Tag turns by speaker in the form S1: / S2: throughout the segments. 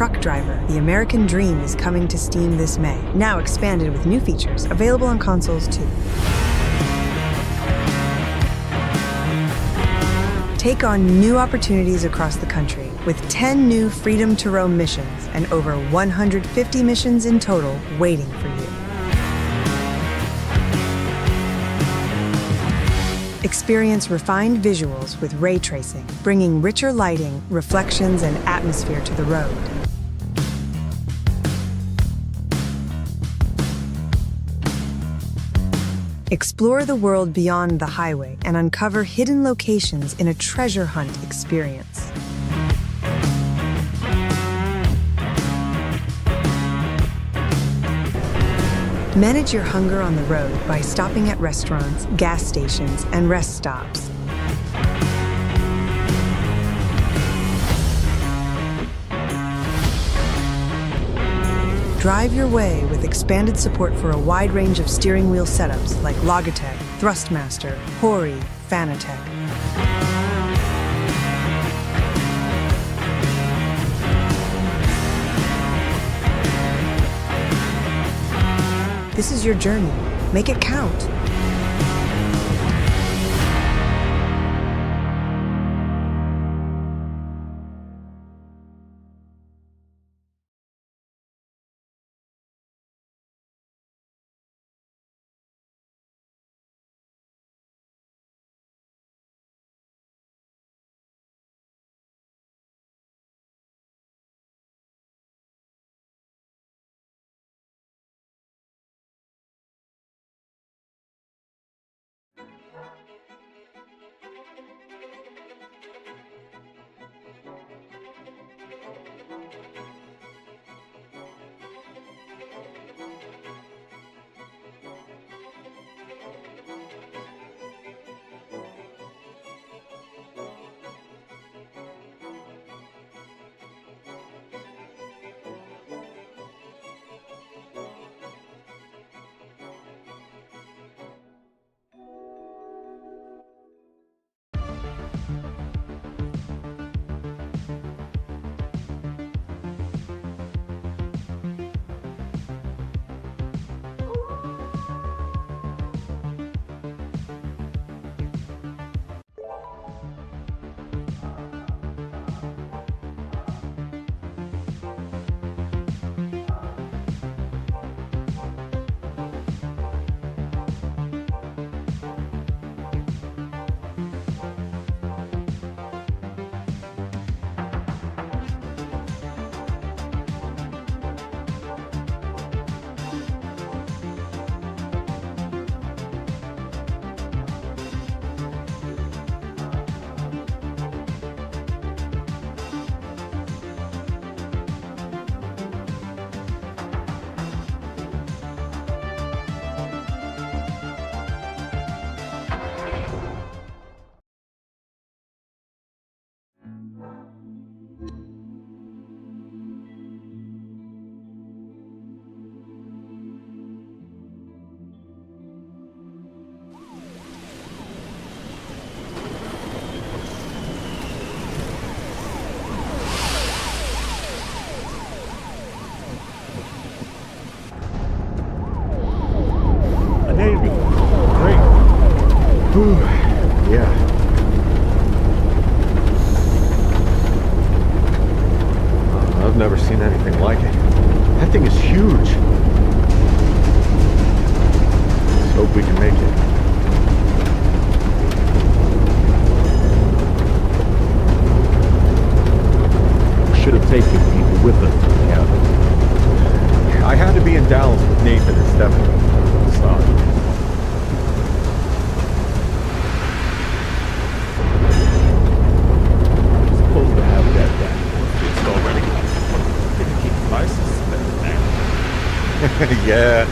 S1: truck driver, the American Dream is coming to Steam this May, now expanded with new features, available on consoles too. Take on new opportunities across the country with 10 new Freedom to Roam missions and over 150 missions in total waiting for you. Experience refined visuals with ray tracing, bringing richer lighting, reflections, and atmosphere to the road. Explore the world beyond the highway and uncover hidden locations in a treasure hunt experience. Manage your hunger on the road by stopping at restaurants, gas stations, and rest stops. Drive your way with expanded support for a wide range of steering wheel setups like Logitech, Thrustmaster, Hori, Fanatec. This is your journey. Make it count.
S2: Whew, yeah. I've never seen anything like it. That thing is huge. Let's hope we can make it.
S3: We should have taken people with us to the cabin.
S2: I had to be in Dallas with Nathan and Stephanie. Sorry. Yeah.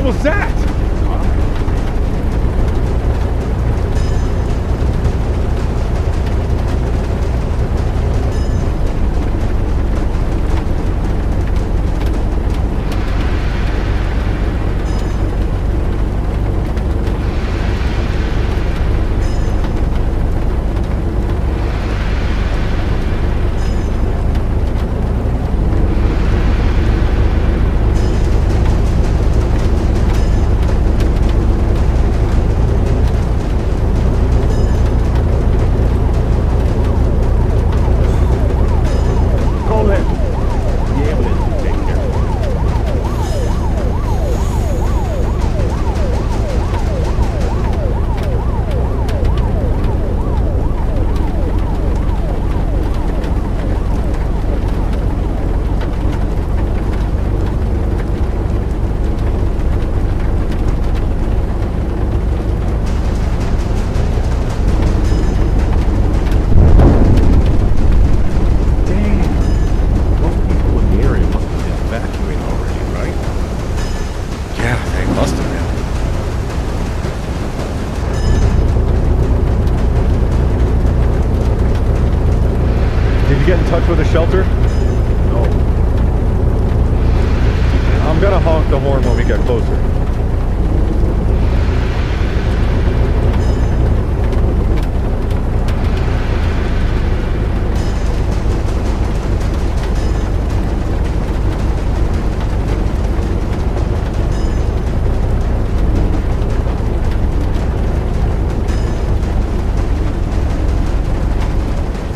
S2: was that? Get in touch with a shelter?
S3: No.
S2: I'm gonna honk the horn when we get closer.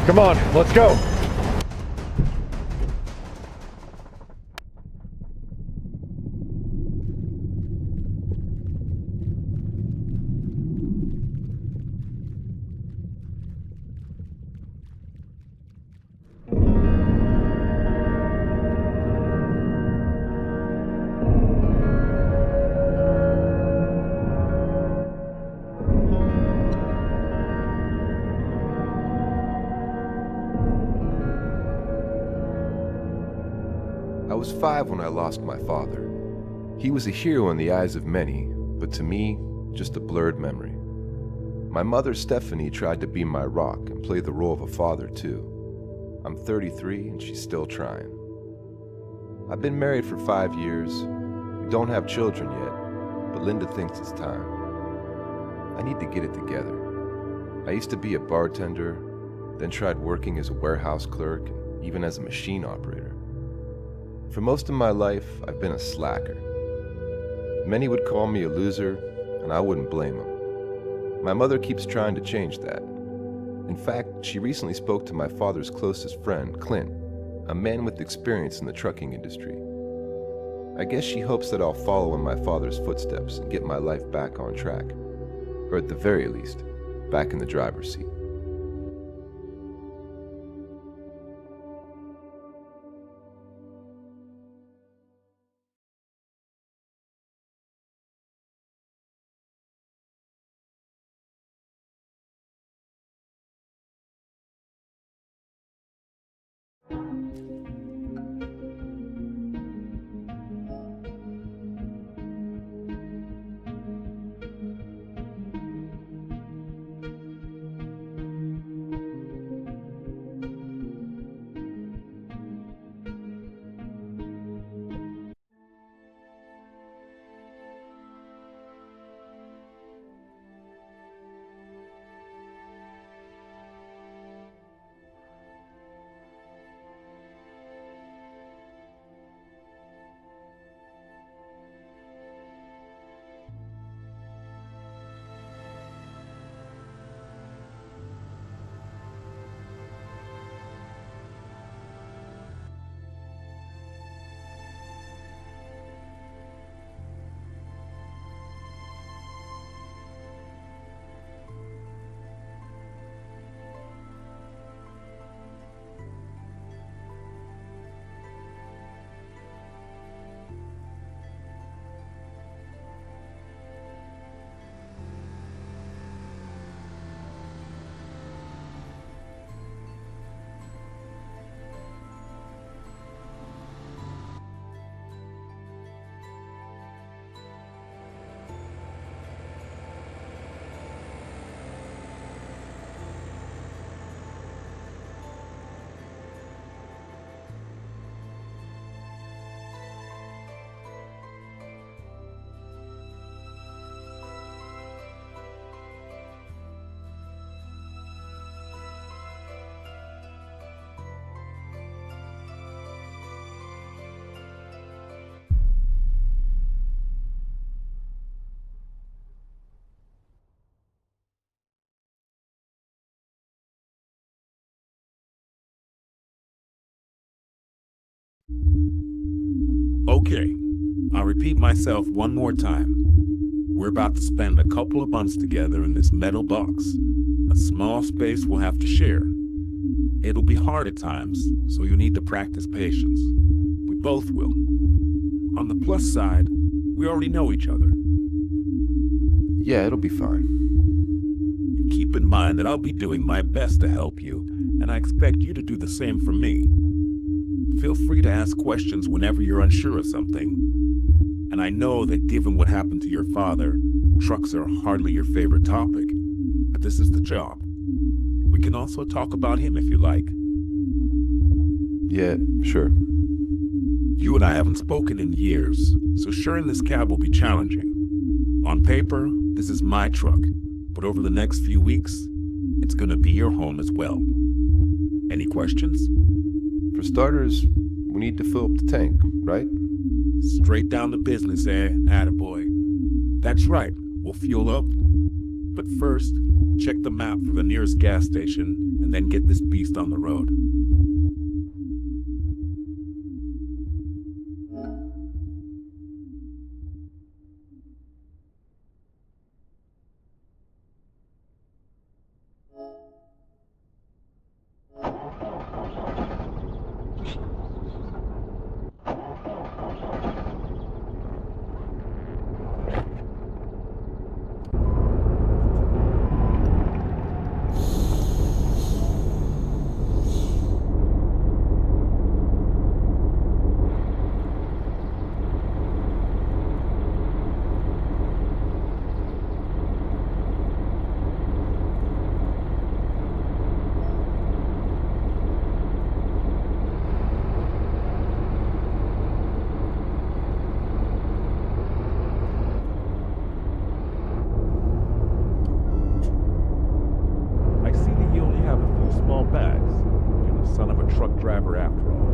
S2: Come on, let's go.
S4: I was 5 when I lost my father. He was a hero in the eyes of many, but to me, just a blurred memory. My mother, Stephanie, tried to be my rock and play the role of a father too. I'm 33 and she's still trying. I've been married for 5 years. We don't have children yet, but Linda thinks it's time. I need to get it together. I used to be a bartender, then tried working as a warehouse clerk and even as a machine operator. For most of my life, I've been a slacker. Many would call me a loser, and I wouldn't blame them. My mother keeps trying to change that. In fact, she recently spoke to my father's closest friend, Clint, a man with experience in the trucking industry. I guess she hopes that I'll follow in my father's footsteps and get my life back on track. Or at the very least, back in the driver's seat.
S5: Okay, I'll repeat myself one more time. We're about to spend a couple of months together in this metal box. A small space we'll have to share. It'll be hard at times, so you'll need to practice patience. We both will. On the plus side, we already know each other.
S4: Yeah, it'll be fine.
S5: And keep in mind that I'll be doing my best to help you, and I expect you to do the same for me. Feel free to ask questions whenever you're unsure of something. And I know that given what happened to your father, trucks are hardly your favorite topic, but this is the job. We can also talk about him if you like.
S4: Yeah, sure.
S5: You and I haven't spoken in years, so sharing this cab will be challenging. On paper, this is my truck, but over the next few weeks, it's gonna be your home as well. Any questions?
S4: For starters, we need to fill up the tank, right?
S5: Straight down to business, attaboy. That's right, we'll fuel up. But first, check the map for the nearest gas station, and then get this beast on the road. I see that you only have a few small bags. You're the son of a truck driver after all.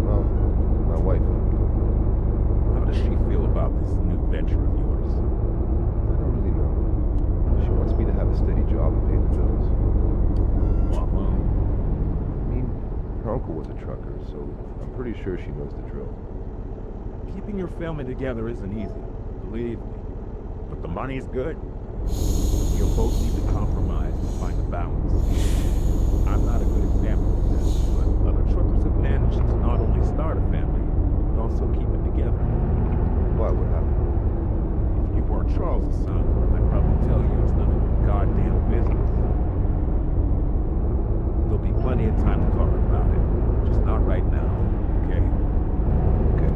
S4: Well, my wife.
S5: How does she feel about this new venture of yours?
S4: I don't really know. She wants me to have a steady job and pay the bills.
S5: Well,
S4: I mean, her uncle was a trucker, so I'm pretty sure she knows the drill.
S5: keeping your family together isn't easy, believe me. But the money's good. You'll both need to compromise to find a balance. I'm not a good example of this, but other truckers have managed to not only start a family, but also keep it together.
S4: Why? What happened?
S5: If you weren't Charles' son, I'd probably tell you it's none of your goddamn business. There'll be plenty of time to talk about it, just not right now, okay?
S4: Okay.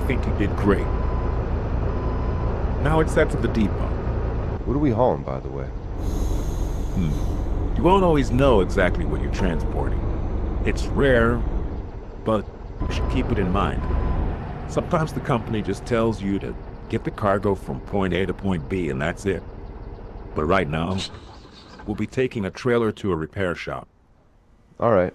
S5: think you did great. Now it's set to the depot.
S4: What are we hauling, by the way?
S5: You won't always know exactly what you're transporting. It's rare, but you should keep it in mind. Sometimes the company just tells you to get the cargo from point A to point B, and that's it. But right now, we'll be taking a trailer to a repair shop.
S4: All right.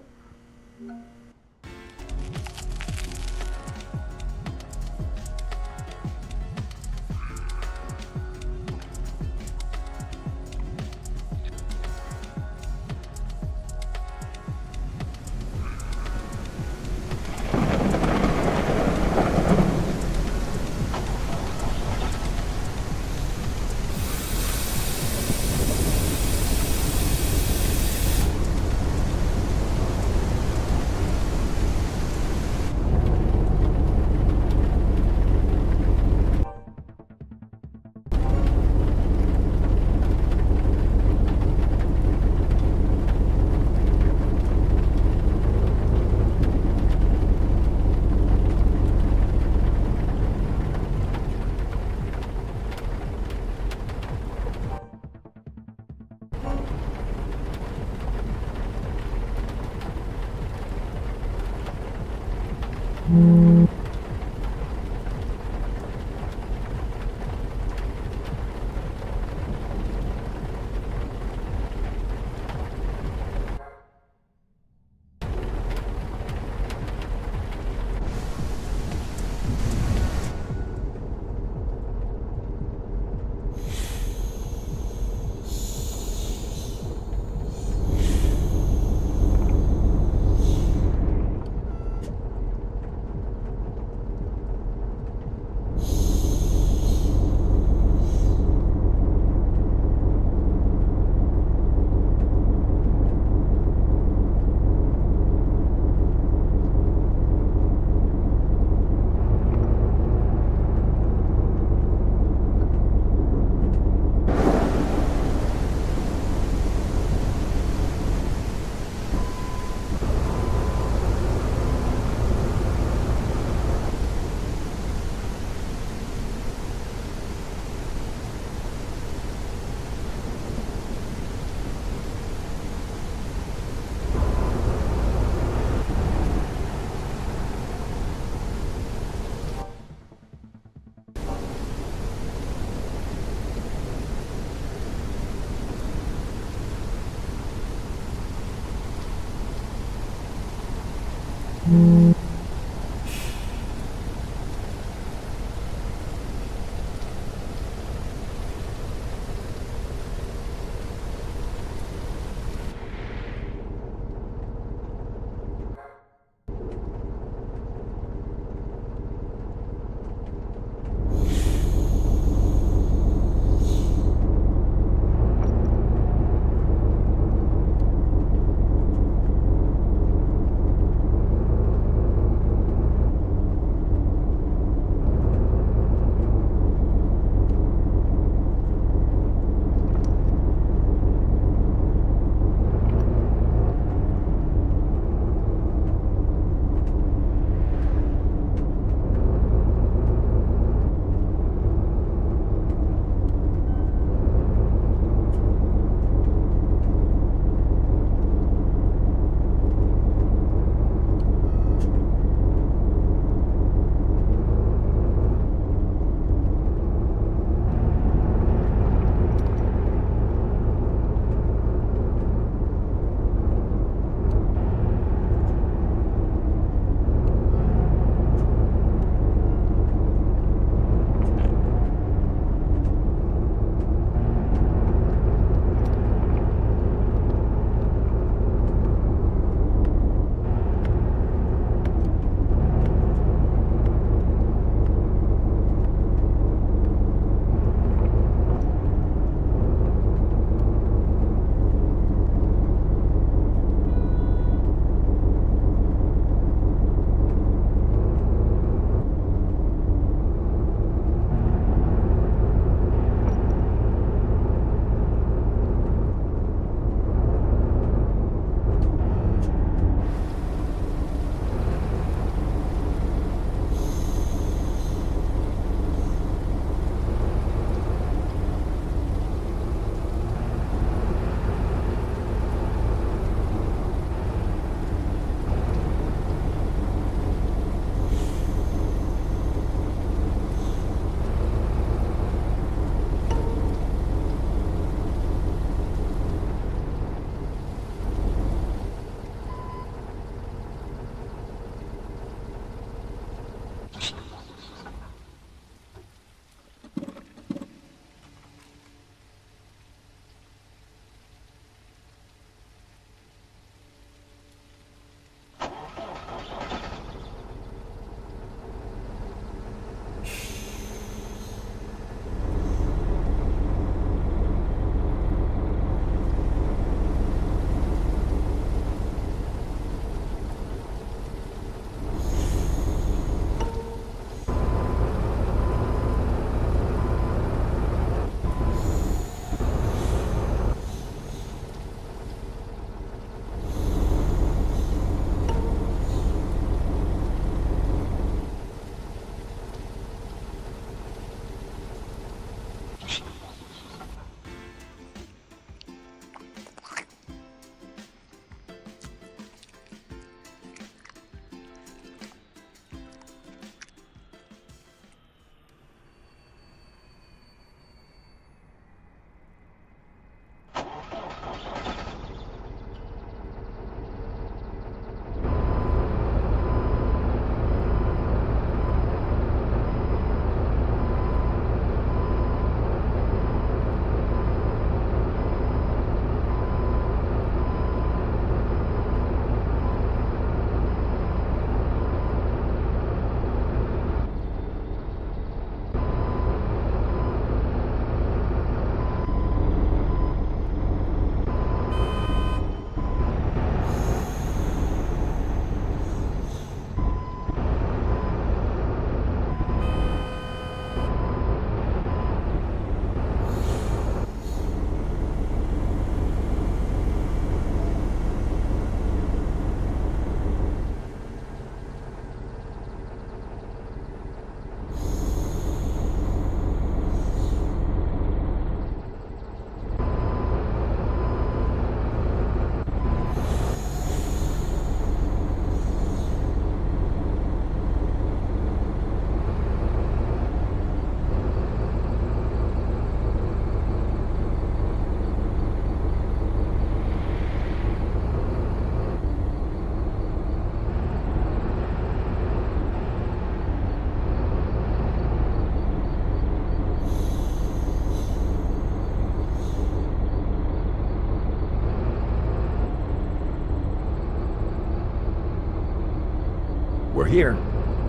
S5: We're here.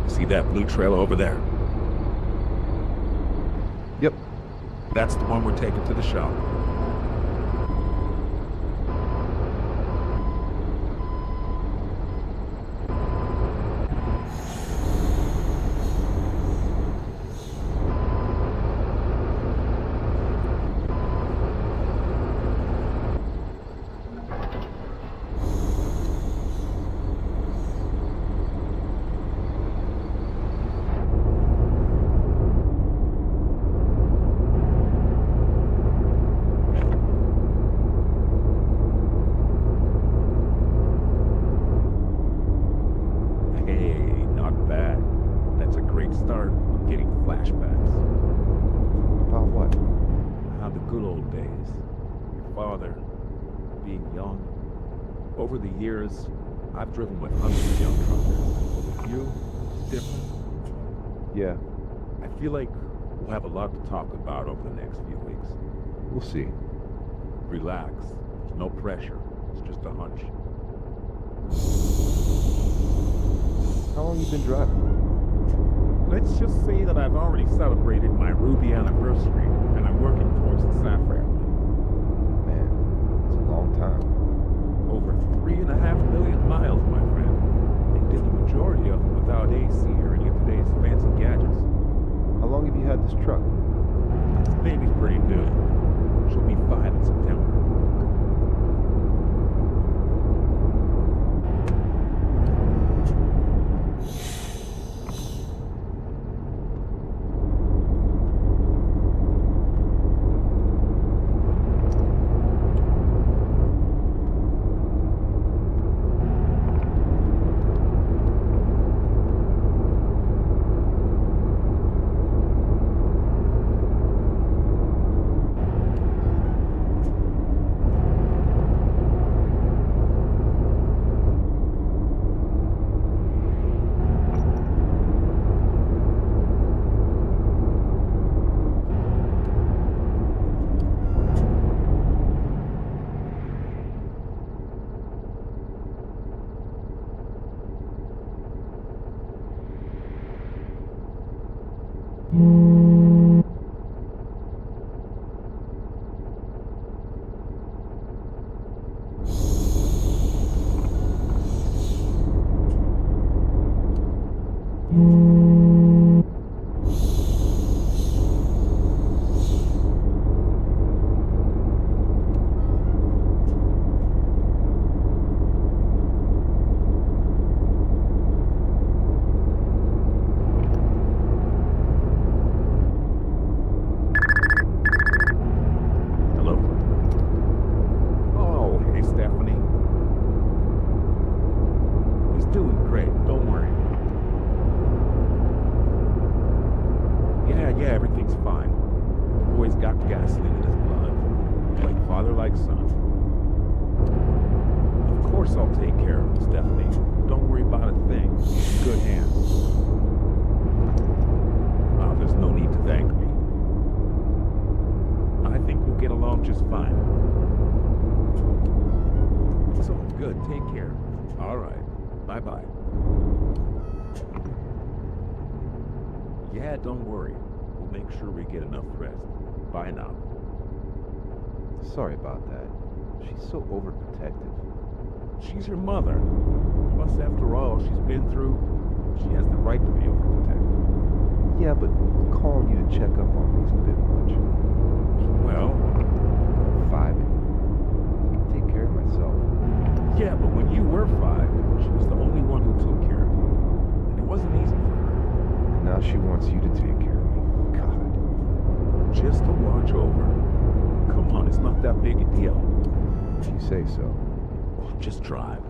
S5: See that blue trailer over there?
S4: Yep.
S5: That's the one we're taking to the shop. Start getting flashbacks.
S4: About what?
S5: How the good old days. Your father, being young. Over the years, I've driven with hundreds of young truckers. But with you, it's different.
S4: Yeah,
S5: I feel like we'll have a lot to talk about over the next few weeks.
S4: we'll see.
S5: Relax. There's no pressure. It's just a hunch.
S4: How long you been driving?
S5: Let's just say that I've already celebrated my Ruby anniversary, and I'm working towards the Sapphire one.
S4: Man, it's a long time.
S5: Over 3.5 million miles, my friend. And did the majority of them without AC or any of today's fancy gadgets.
S4: How long have you had this truck?
S5: This baby's pretty new. She'll be 5 in September. Yeah, don't worry. We'll make sure we get enough rest. Bye now.
S4: Sorry about that. She's so overprotective.
S5: She's your mother. Plus, after all she's been through, she has the right to be overprotective.
S4: Yeah, but calling you to check up on me is a bit much.
S5: Well,
S4: 5 and I can take care of myself.
S5: Yeah, but when you were 5, she was the only one who took care of you. And it wasn't easy for her.
S4: And now she wants you to take care of me. God.
S5: Just to watch over. Come on, it's not that big a deal.
S4: If you say so.
S5: Well, just drive.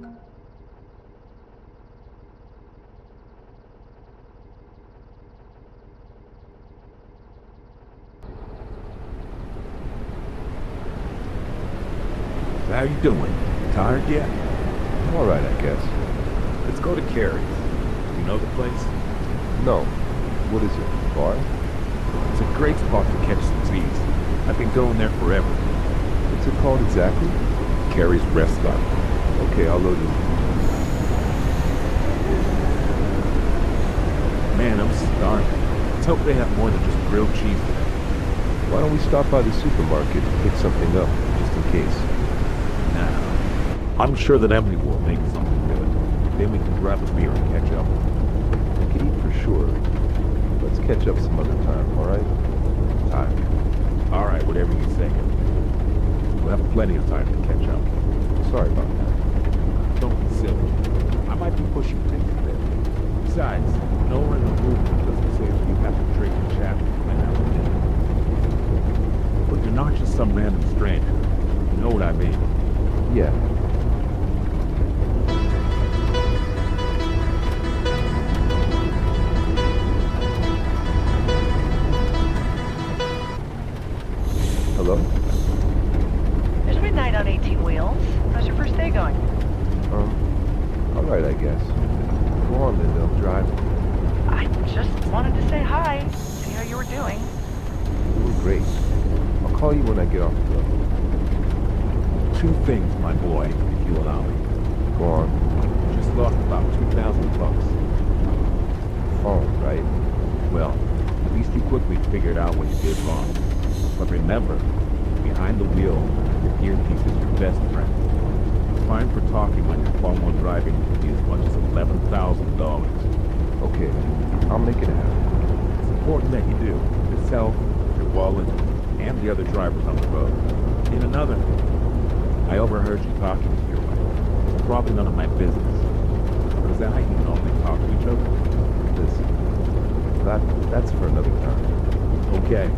S5: How you doing? Tired yet?
S4: I'm alright, I guess.
S5: Let's go to Carrie's. You know the place?
S4: No. What is it? Bar?
S5: It's a great spot to catch some Z's. I've been going there forever.
S4: What's it called exactly?
S5: Carrie's Restaurant.
S4: Okay, I'll load it.
S5: Man, I'm starving. Let's hope they have more than just grilled cheese today.
S4: Why don't we stop by the supermarket and pick something up, just in case?
S5: Nah. I'm sure that Emily will make something good. Then we can grab a beer and catch up.
S4: We could eat for sure. Let's catch up some other time, alright?
S5: All right, whatever you say. We'll have plenty of time to catch up.
S4: Sorry about that.
S5: Don't be silly. I might be pushing things a bit. Besides, nowhere in the movement doesn't say that you have to drink and chat and have a dinner. But you're not just some random stranger. You know what I mean?
S4: Yeah. Hello?
S6: There's midnight on 18 wheels. How's your first day going?
S4: Alright, I guess. Go on, Linda, I'm driving.
S6: I just wanted to say hi, see how you were doing.
S4: Doing great. I'll call you when I get off the road.
S5: Two things, my boy, if you allow me.
S4: Go on.
S5: Just lost about 2,000 bucks.
S4: Phone, right?
S5: Well, at least you quickly figured out what you did wrong. But remember, behind the wheel, your earpiece is your best friend. Fine for talking when your phone while driving can be as much as $11,000.
S4: Okay, I'll make it happen.
S5: It's important that you do. Yourself, your wallet, and the other drivers on the road. In another, I overheard you talking to your wife. It's probably none of my business. But is that how you normally talk to each other?
S4: Listen, that's for another time.
S5: Okay.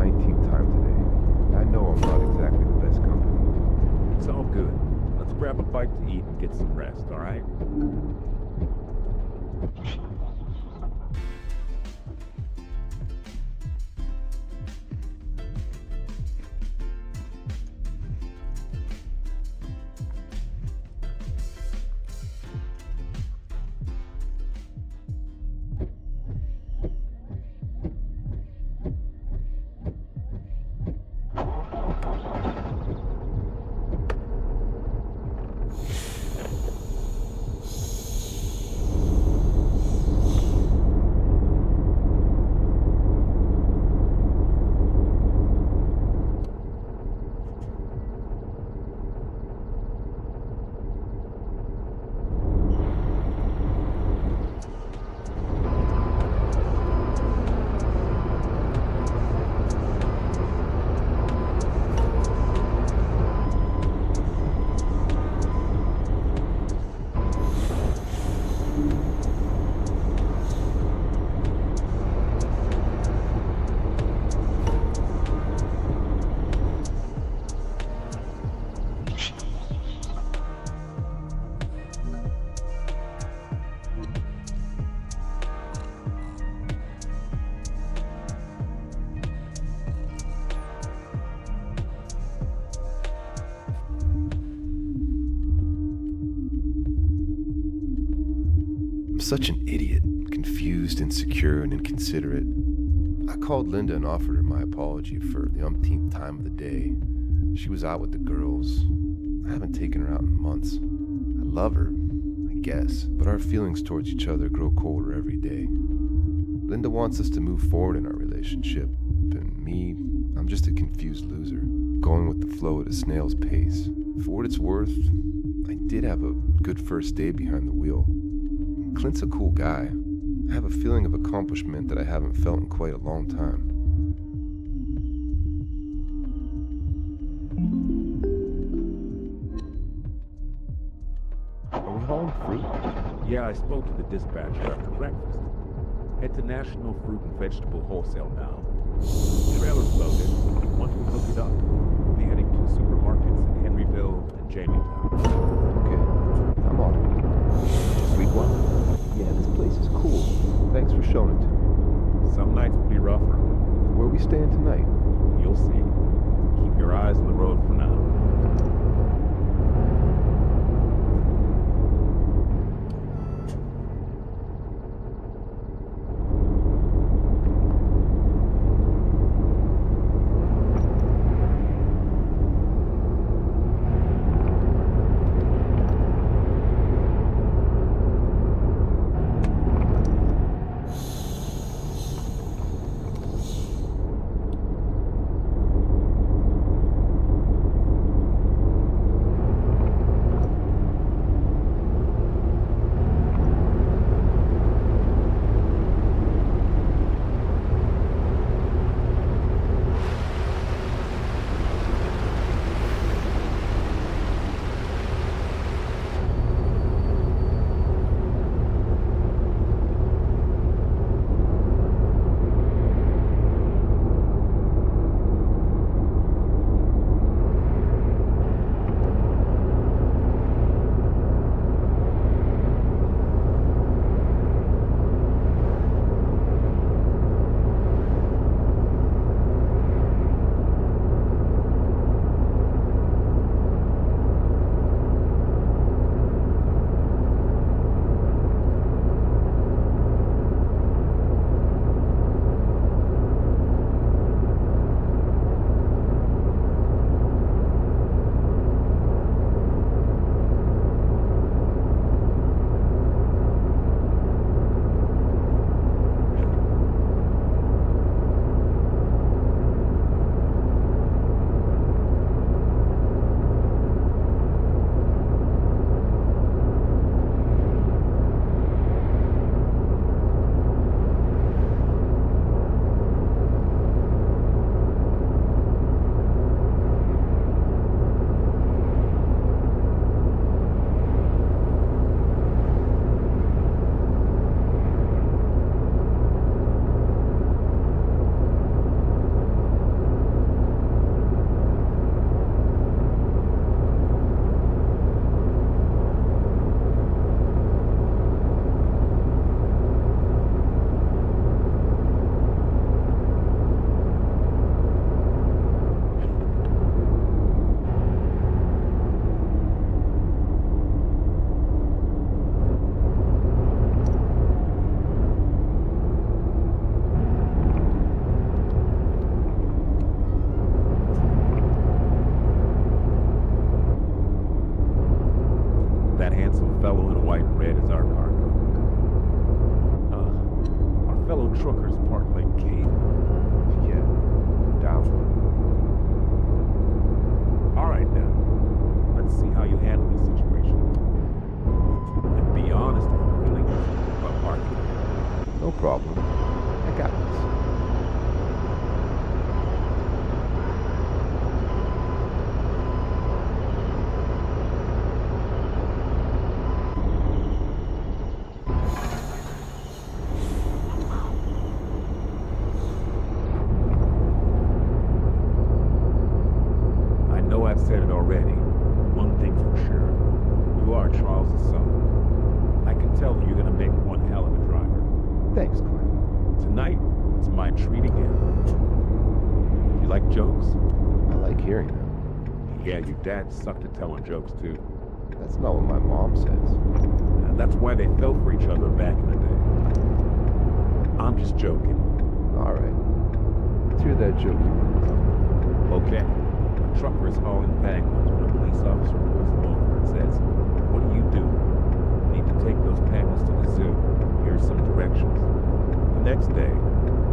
S4: 19th time today. I know I'm not exactly the best company.
S5: It's all good. Let's grab a bite to eat and get some rest, all right?
S4: Such an idiot, confused, insecure, and inconsiderate. I called Linda and offered her my apology for the umpteenth time of the day. She was out with the girls. I haven't taken her out in months. I love her, I guess, but our feelings towards each other grow colder every day. Linda wants us to move forward in our relationship, and me, I'm just a confused loser, going with the flow at a snail's pace. For what it's worth, I did have a good first day behind the wheel. Clint's a cool guy. I have a feeling of accomplishment that I haven't felt in quite a long time.
S3: Are we hauling fruit?
S5: Yeah, I spoke to the dispatcher after breakfast. Head to National Fruit and Vegetable Wholesale now. Trailer's loaded. Once we hook it up, we'll be heading to supermarkets in Henryville and Jametown.
S4: Okay, I'm on it.
S3: Sweet one?
S4: Yeah, this place is cool. Thanks for showing it to me.
S5: Some nights will be rougher.
S4: Where are we staying tonight?
S5: You'll see. Keep your eyes on the road for now. truckers park like cave.
S4: Yeah, down.
S5: All right, then. Let's see how you handle this situation. And be honest if you're feeling about parking.
S4: No problem. I got this.
S5: I know I've said it already. One thing's for sure. You are Charles' son. I can tell that you're gonna make one hell of a driver.
S4: Thanks, Clint.
S5: Tonight, it's my treat again. You like jokes?
S4: I like hearing them.
S5: Yeah, your dad sucked at telling jokes too.
S4: That's not what my mom says.
S5: And that's why they fell for each other back in the day. I'm just joking.
S4: All right. Let's hear that joke you wrote.
S5: Okay. A trucker is hauling penguins when a police officer pulls him over and says, "What do? You need to take those penguins to the zoo. Here's some directions." The next day,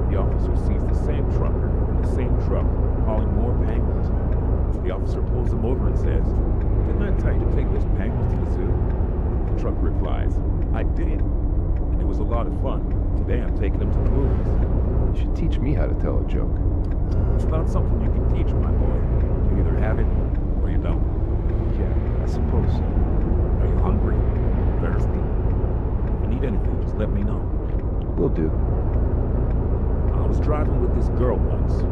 S5: the officer sees the same trucker in the same truck hauling more penguins. The officer pulls him over and says, "Didn't I tell you to take those penguins to the zoo?" The trucker replies, "I did, and it was a lot of fun. Today I'm taking them to the movies."
S4: You should teach me how to tell a joke.
S5: It's not something you can teach, my boy. You either have it or you don't.
S4: Yeah, I suppose so.
S5: Are you hungry? Thirsty? If you need anything, just let me know.
S4: Will do.
S5: I was driving with this girl once.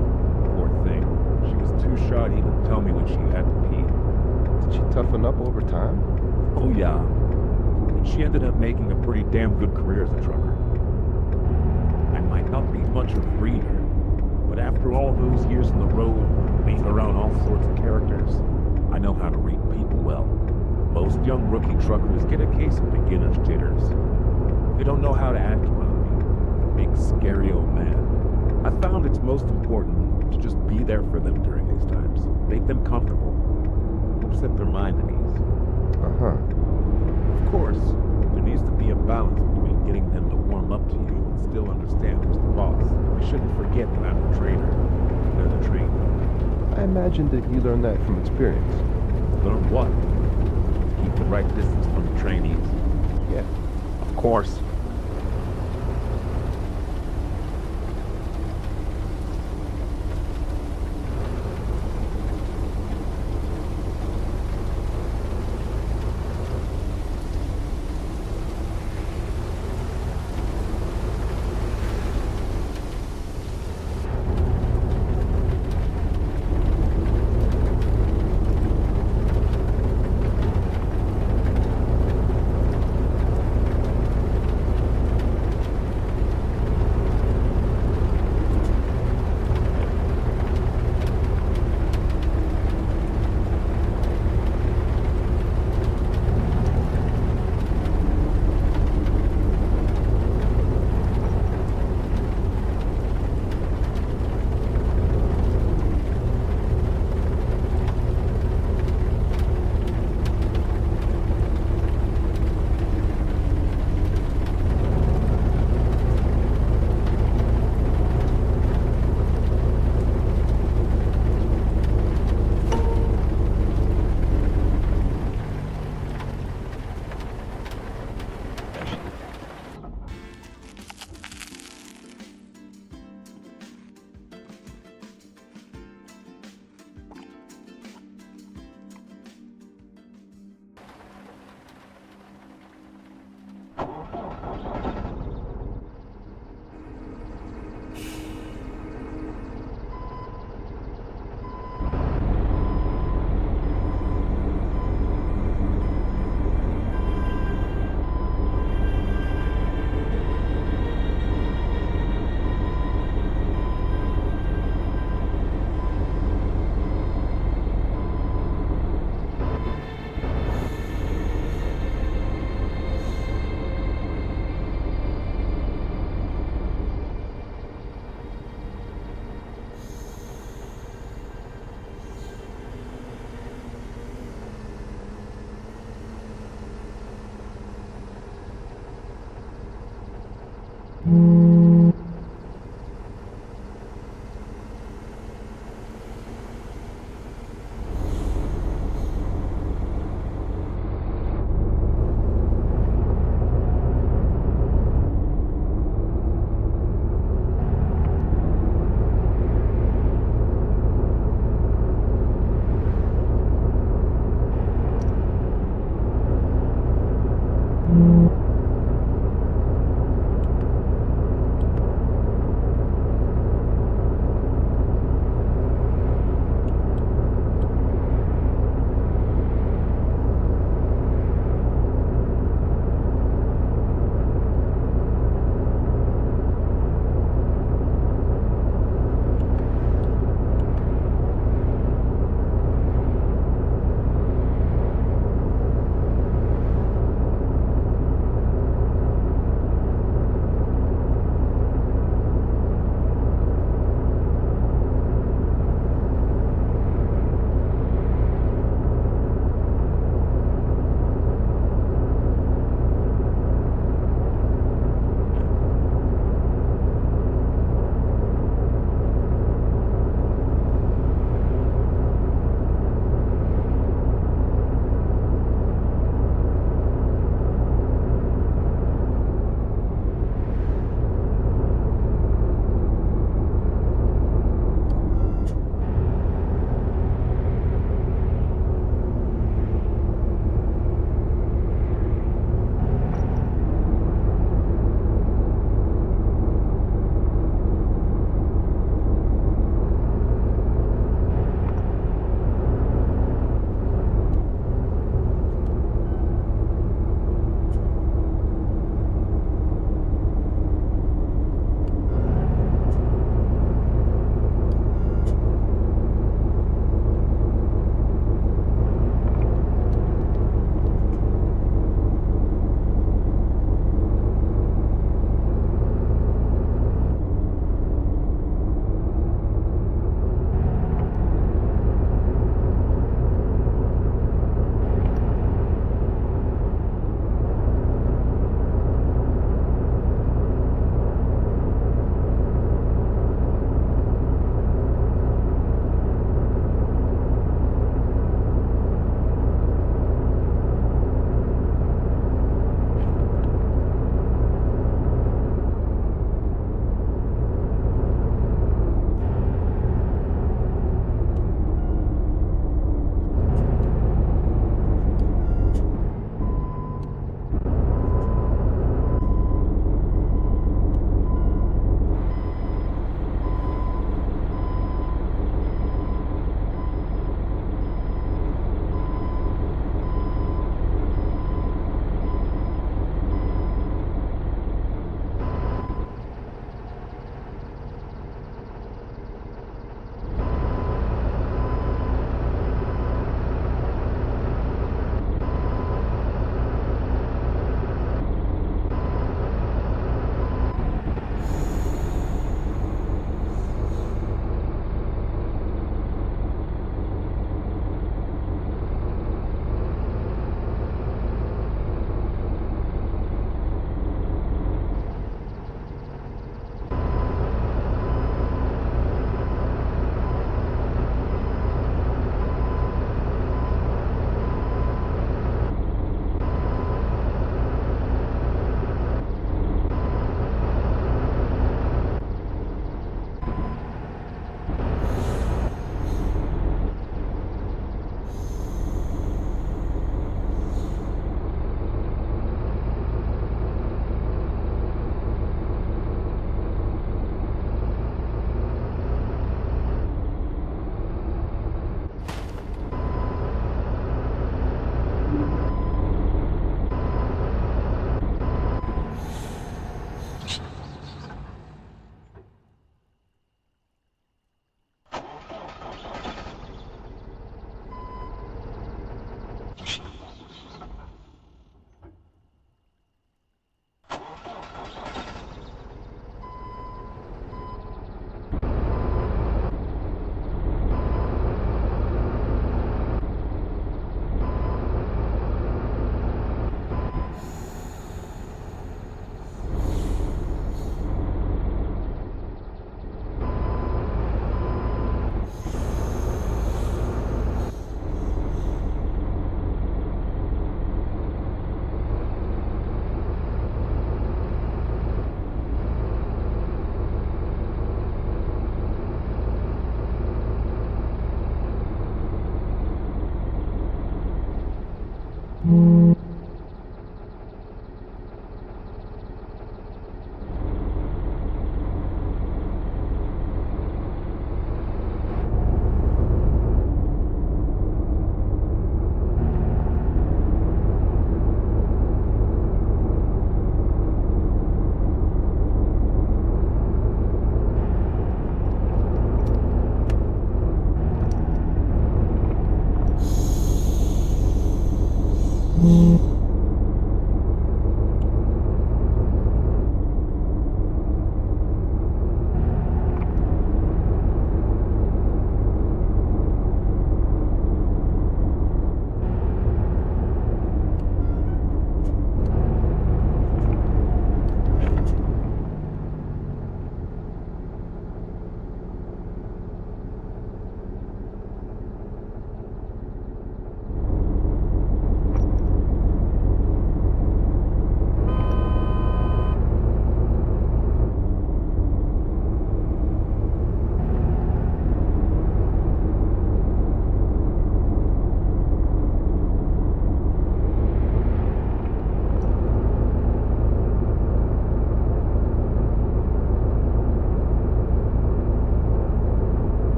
S5: Poor thing. She was too shy to even tell me when she had to pee.
S4: Did she toughen up over time?
S5: Oh yeah. And she ended up making a pretty damn good career as a trucker. I might not be much of a reader, but after all those years on the road, being around all sorts of characters, I know how to read people well. Most young rookie truckers get a case of beginner's jitters. They don't know how to act around me, the big scary old man. I found it's most important to just be there for them during these times. Make them comfortable. Help set their mind at ease.
S4: Uh-huh.
S5: Of course, there needs to be a balance between getting them to warm up to you and still understand who's the boss. We shouldn't forget that I'm the trainer. They're the trained.
S4: I imagine that you learned that from experience.
S5: Learn what? To keep the right distance from the trainees.
S4: Yeah.
S5: Of course.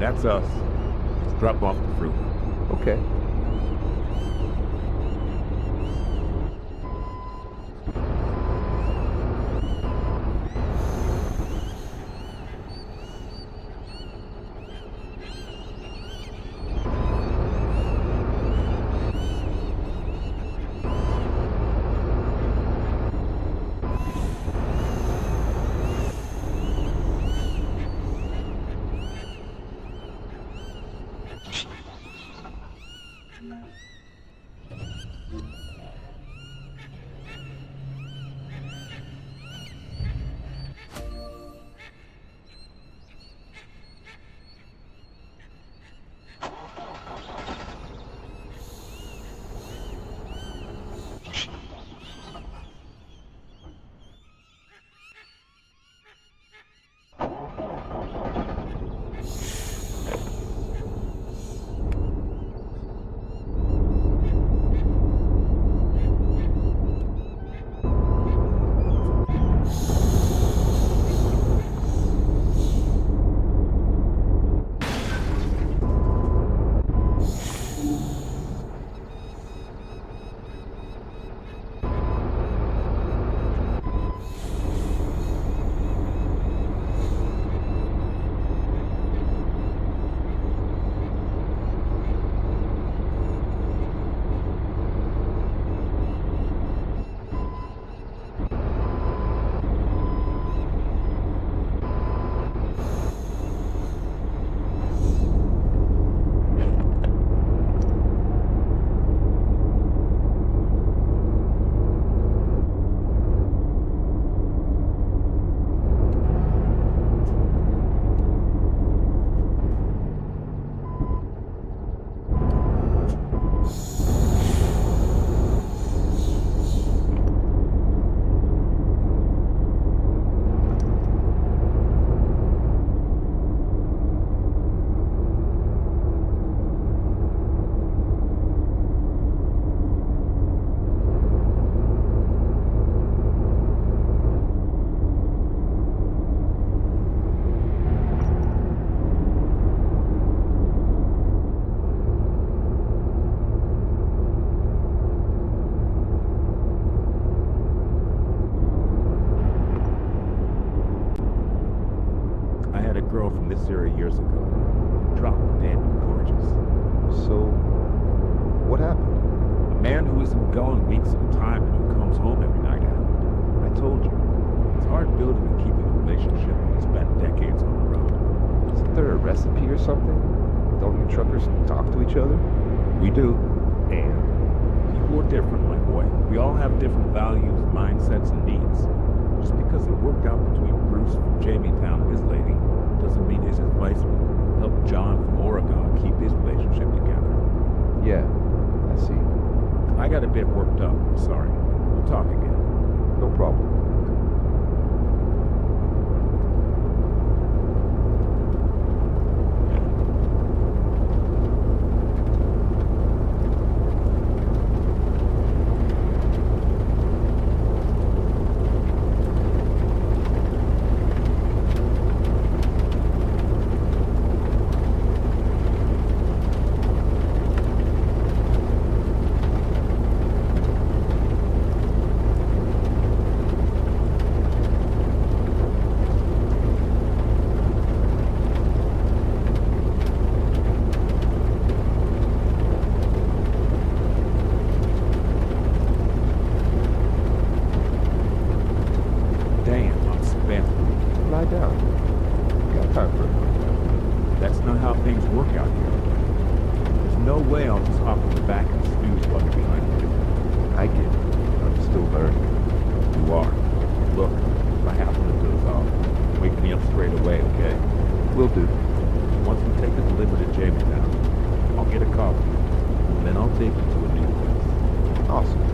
S5: That's us. Let's drop off the fruit.
S2: Okay.
S5: girl from this area years ago. Drop dead gorgeous.
S2: So, what happened?
S5: A man who isn't gone weeks at a time and who comes home every night happened. I told you, it's hard building and keeping a relationship when you spend decades on the road.
S2: Isn't there a recipe or something? Don't you truckers talk to each other?
S5: We do.
S2: And?
S5: People are different, my boy. We all have different values, mindsets, and needs. Just because it worked out between Bruce from Jametown and his lady doesn't mean his advice will help John from Oregon keep his relationship together.
S2: Yeah, I see.
S5: I got a bit worked up. I'm sorry. We'll talk again.
S2: No problem.
S3: I get it. I'm still learning. You are. Look, if I happen to doze off, wake me up straight away, okay? Will do. Once we take the delivery to Jamestown, I'll get a coffee, and then I'll take you to a new place.
S4: Awesome.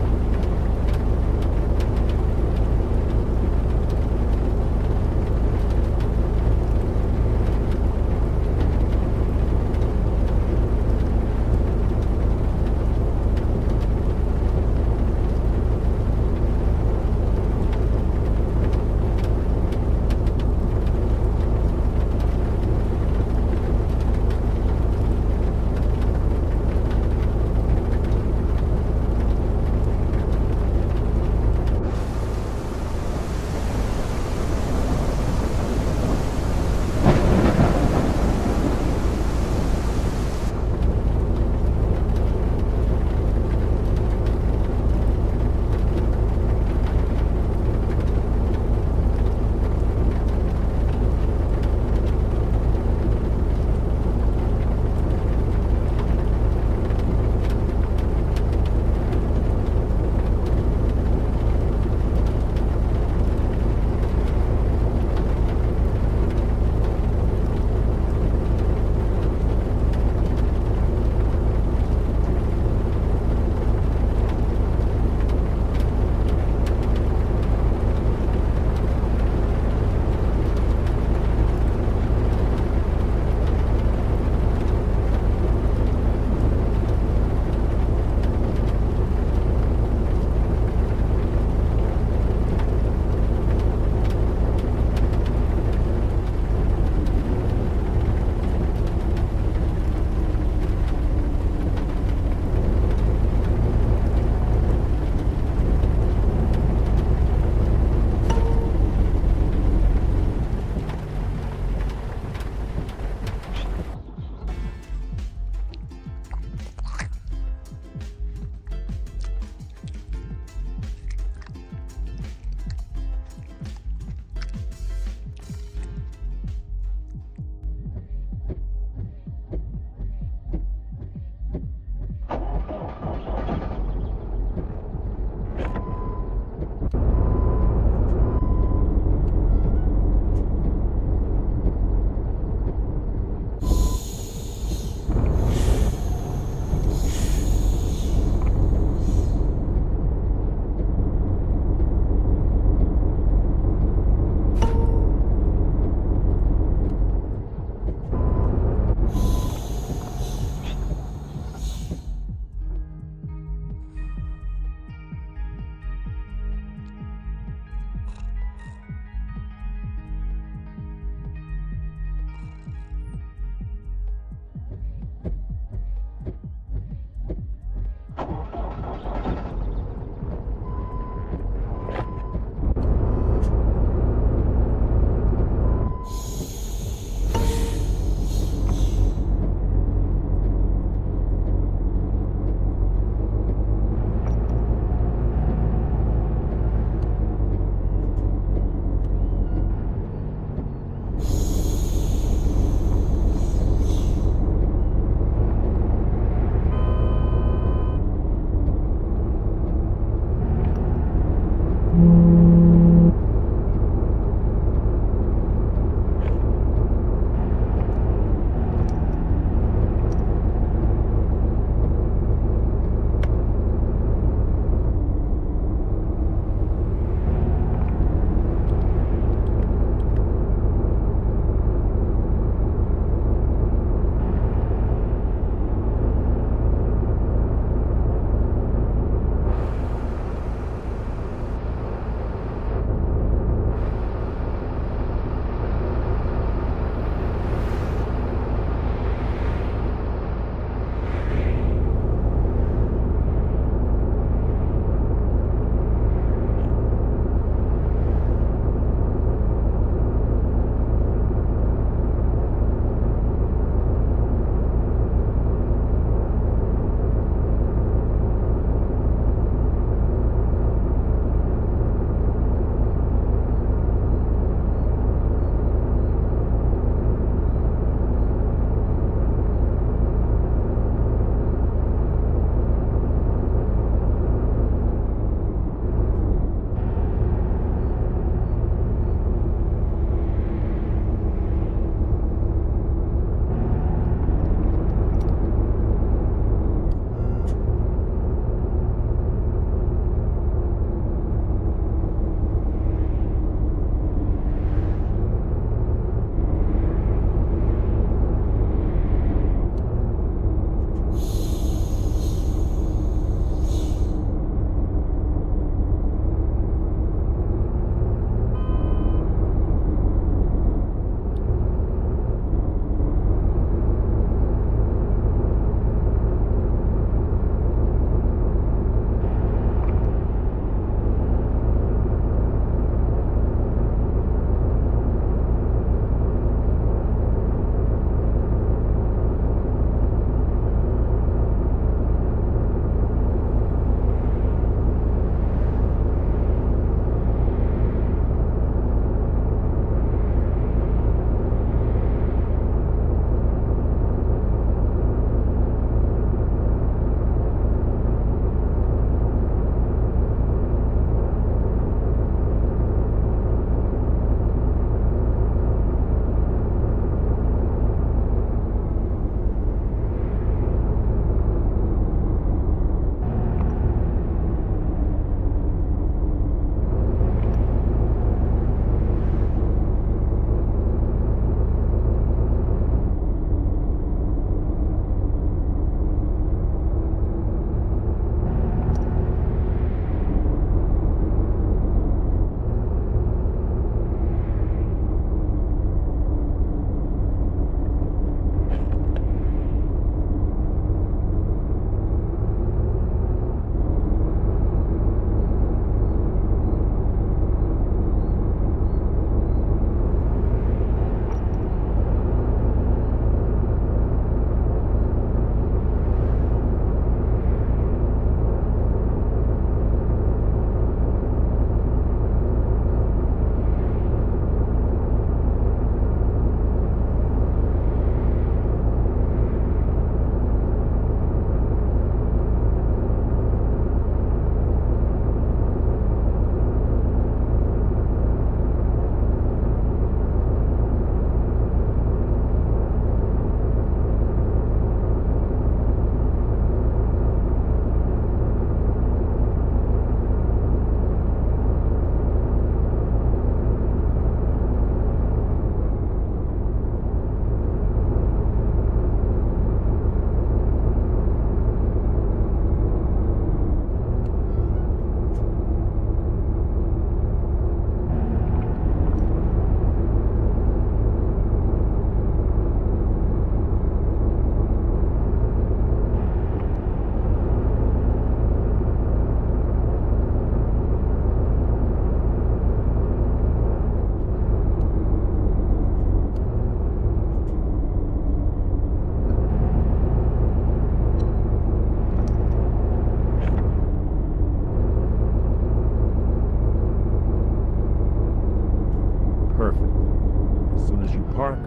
S5: soon as you park,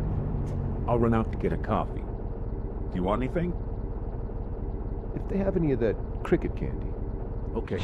S5: I'll run out to get a coffee. Do you want anything?
S4: If they have any of that cricket candy.
S5: Okay.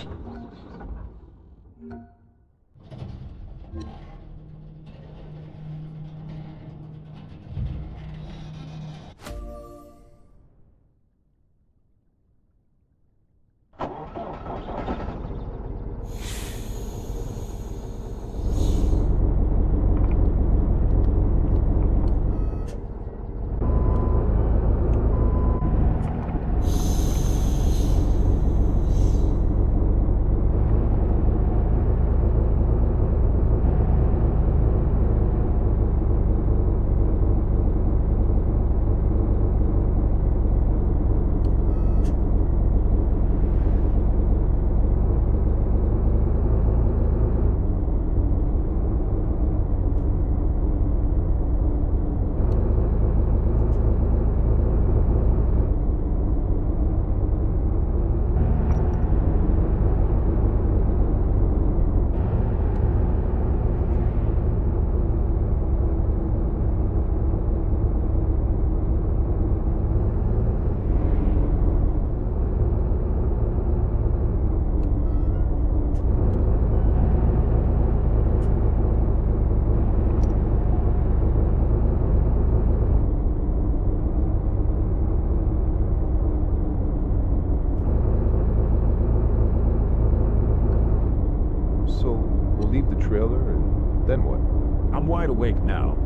S4: So, we'll leave the trailer and then what?
S5: I'm wide awake now,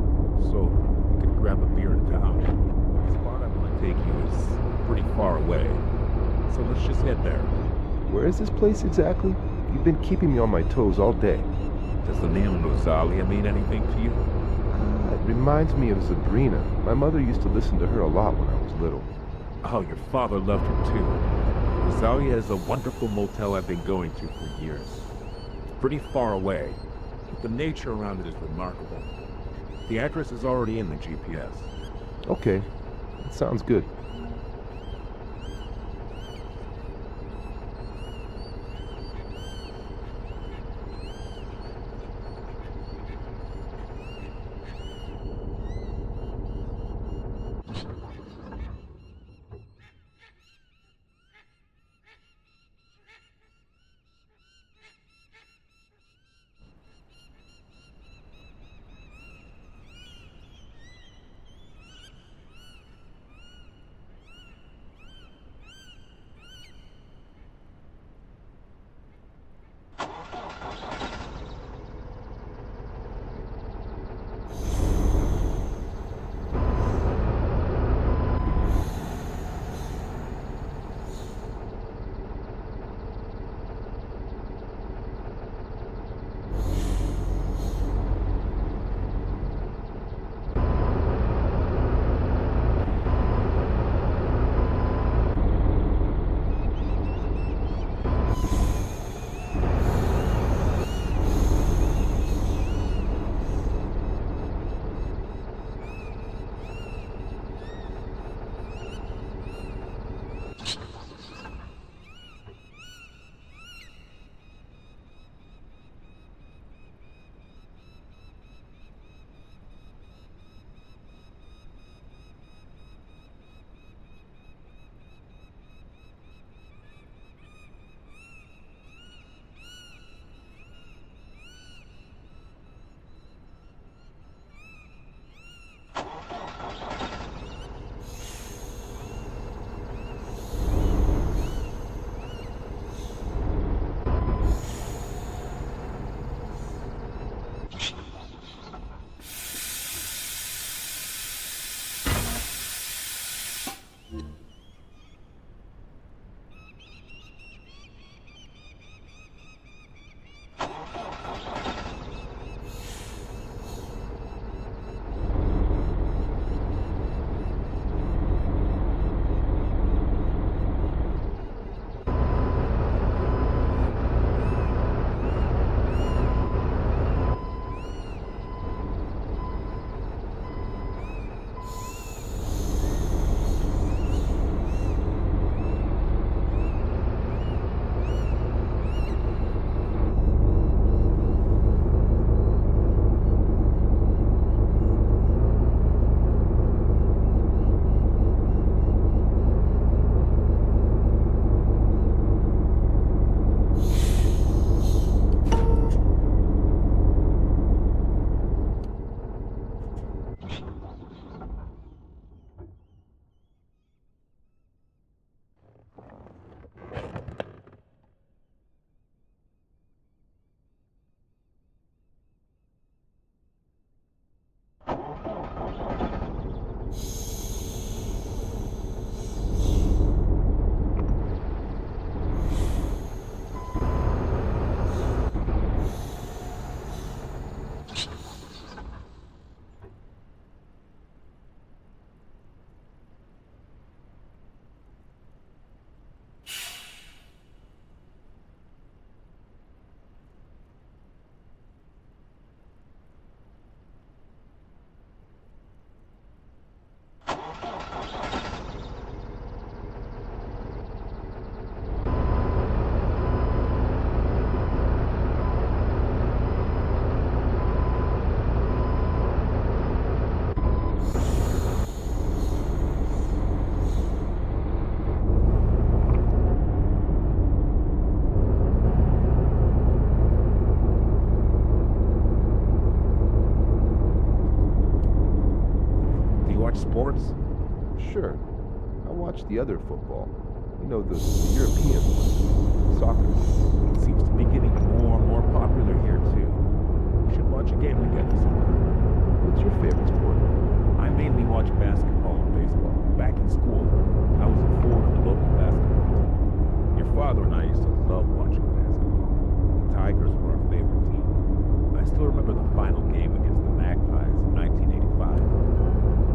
S5: so we could grab a beer in town. The spot I want to take you is pretty far away, so let's just head there.
S4: Where is this place exactly? You've been keeping me on my toes all day.
S5: Does the name Rosalia mean anything to you?
S4: It reminds me of Sabrina. My mother used to listen to her a lot when I was little.
S5: Oh, your father loved her too. Rosalia is a wonderful motel I've been going to for years. It's pretty far away, but the nature around it is remarkable. The address is already in the GPS.
S4: Okay, that sounds good.
S5: sports?
S4: Sure. I watch the other football. You know, the European one. Soccer.
S5: It seems to be getting more and more popular here, too. We should watch a game together sometime.
S4: What's your favorite sport?
S5: I mainly watch basketball and baseball. Back in school, I was a forward of the local basketball team. Your father and I used to love watching basketball. The Tigers were our favorite team. I still remember the final game against the Magpies in 1985.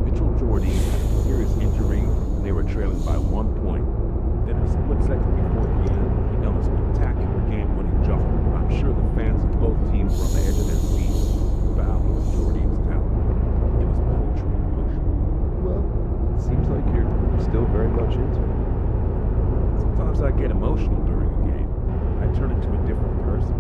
S5: Mitchell Jordy had a serious injury, and they were trailing by 1 point. Then a split second before the end, he nailed a spectacular game-winning jumper. I'm sure the fans of both teams were on the edge of their seats, bowing to Jordy's talent. It was poetry in motion.
S4: Well, it seems like you're still very much into it.
S5: Sometimes I get emotional during a game. I turn into a different person.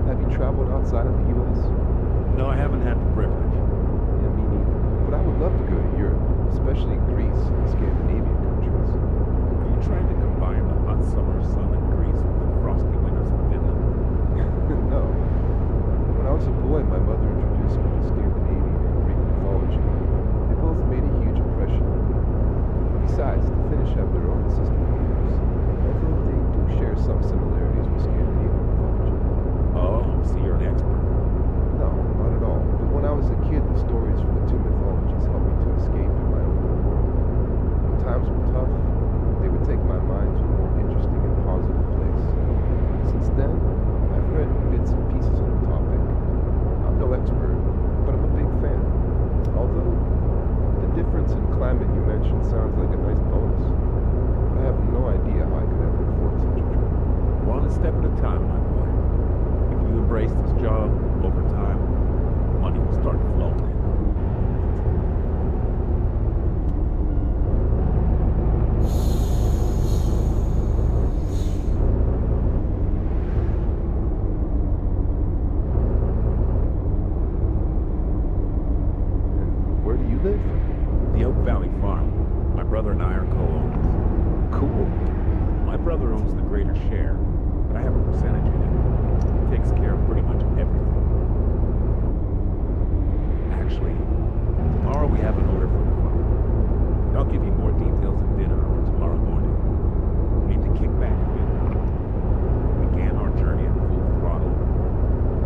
S4: Have you traveled outside of the U.S.?
S5: No, I haven't had the privilege.
S4: Yeah, me neither. But I would love to go to Europe, especially Greece and Scandinavian countries.
S5: Are you trying to combine the hot summer sun in Greece with the frosty winters of Finland?
S4: No. When I was a boy, my mother introduced me to Scandinavian and Greek mythology. They both made a huge impression. Besides, the Finnish have their own system of years, although they do share some similarities with Scandinavian mythology.
S5: Oh, so you're an expert.
S4: No, not at all. But when I was a kid, the stories from the two mythologies helped me to escape in my own little world. When times were tough, they would take my mind to a more interesting and positive place. Since then, I've read bits and pieces on the topic. I'm no expert, but I'm a big fan. Although, the difference in climate you mentioned sounds like a nice bonus. But I have no idea how I could ever afford such a trip.
S5: One step at a time, my boy. If you embrace this job, over time, money will start flowing in.
S4: And where do you live?
S5: The Oak Valley Farm. My brother and I are co-owners.
S4: Cool.
S5: My brother owns the greater share, but I have a percentage in it. He takes care of pretty much everything. Actually, tomorrow we have an order for the farm. I'll give you more details at dinner or tomorrow morning. We need to kick back a bit now. We began our journey at full throttle.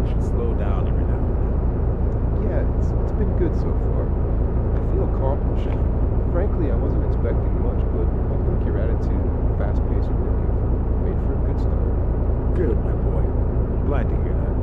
S5: We should slow down every now and then.
S4: Yeah, it's been good so far. I feel accomplished. Frankly, I wasn't expecting much, but I think your attitude and fast-paced work have made for a good start.
S5: Good, my boy. I'm glad to hear that.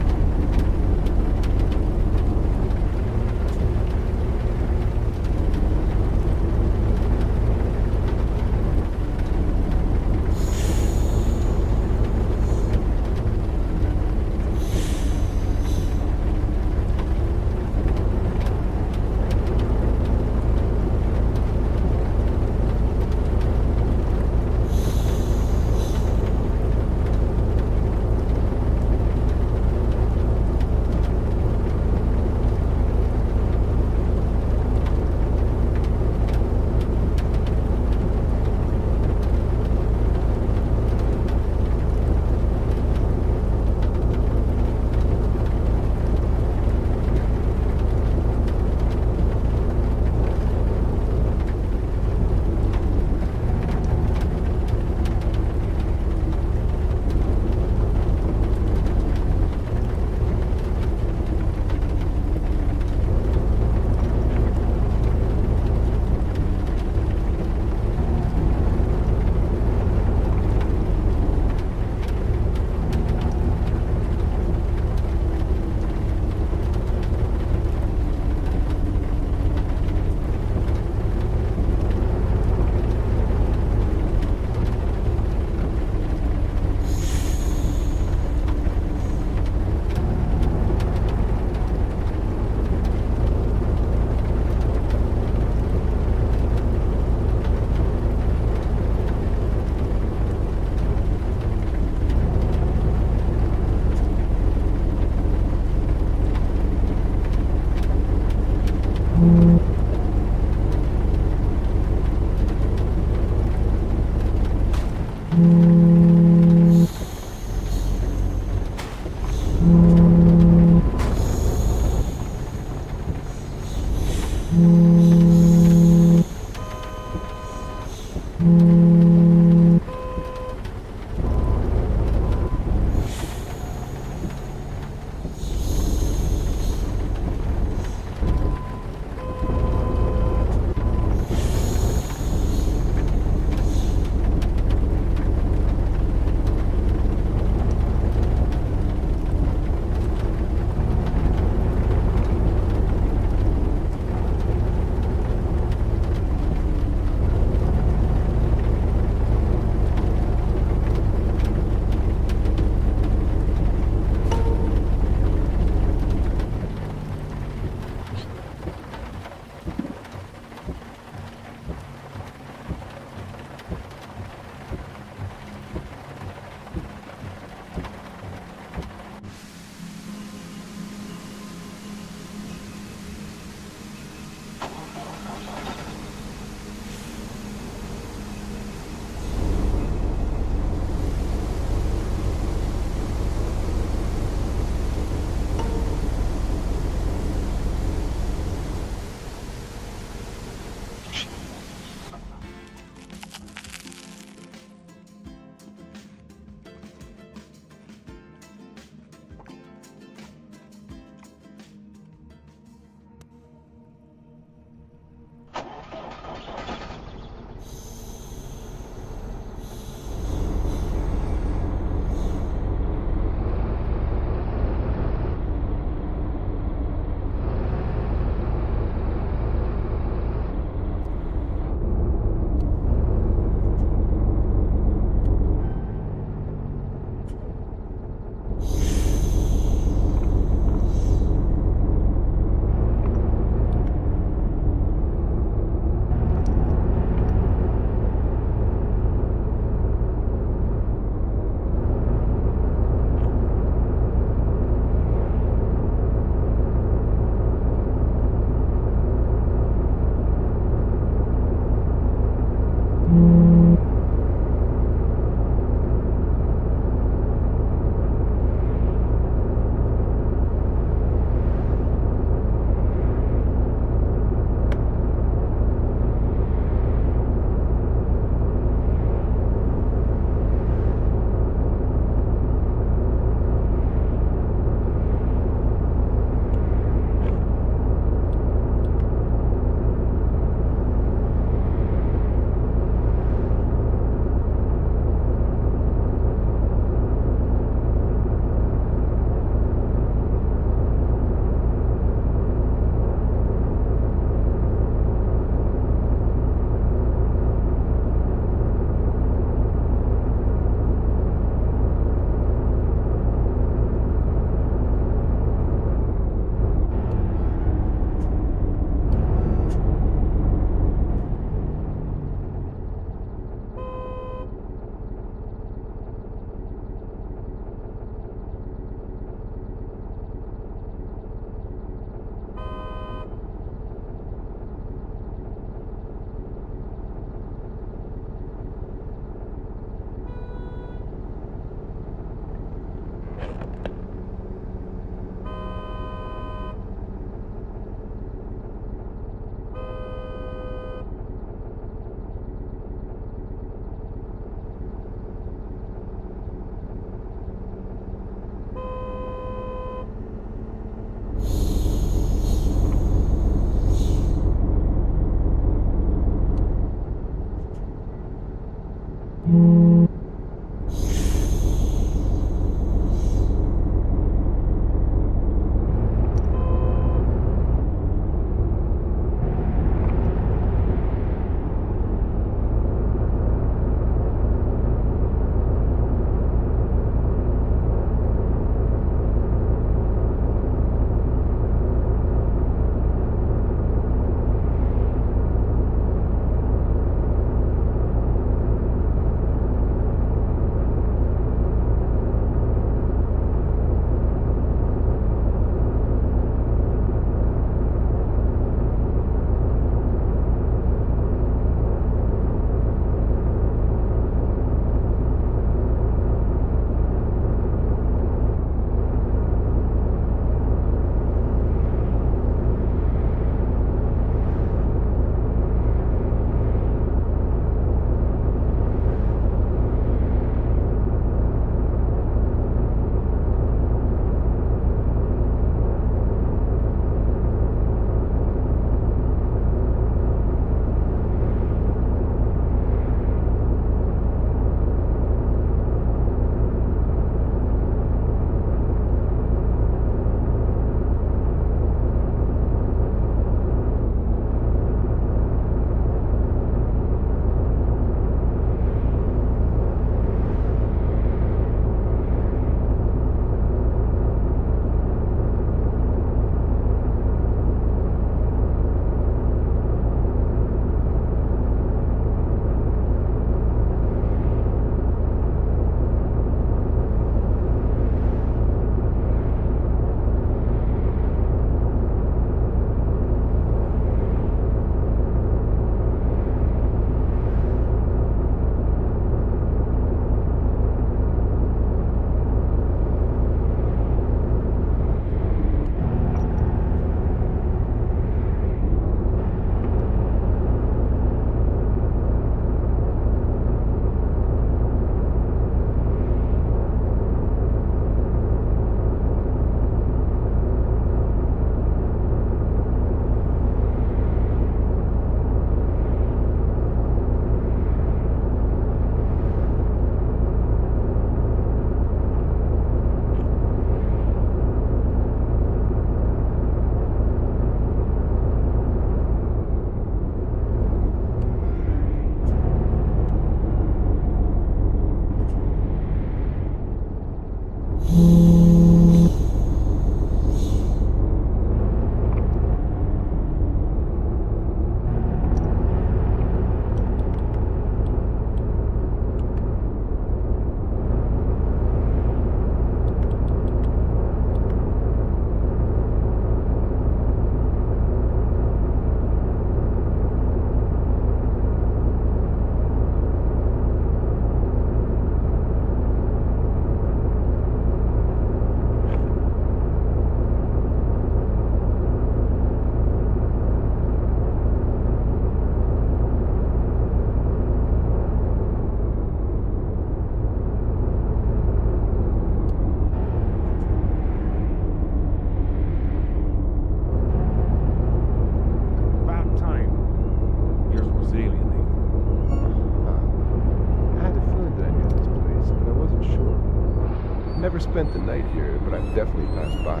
S4: Never spent the night here, but I've definitely passed by.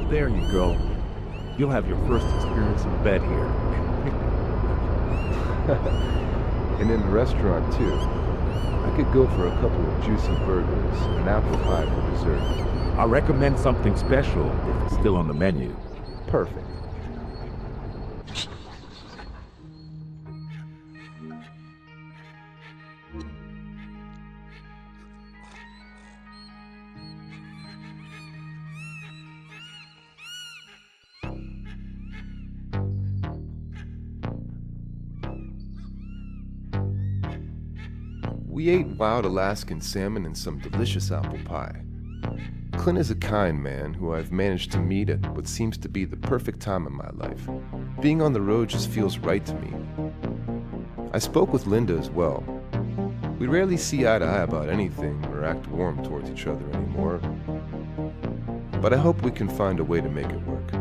S5: There you go. You'll have your first experience in bed here.
S4: And in the restaurant, too. I could go for a couple of juicy burgers and an apple pie for dessert.
S5: I recommend something special if it's still on the menu.
S4: Perfect. We ate wild Alaskan salmon and some delicious apple pie. Clint is a kind man who I've managed to meet at what seems to be the perfect time in my life. Being on the road just feels right to me. I spoke with Linda as well. We rarely see eye to eye about anything or act warm towards each other anymore, but I hope we can find a way to make it work.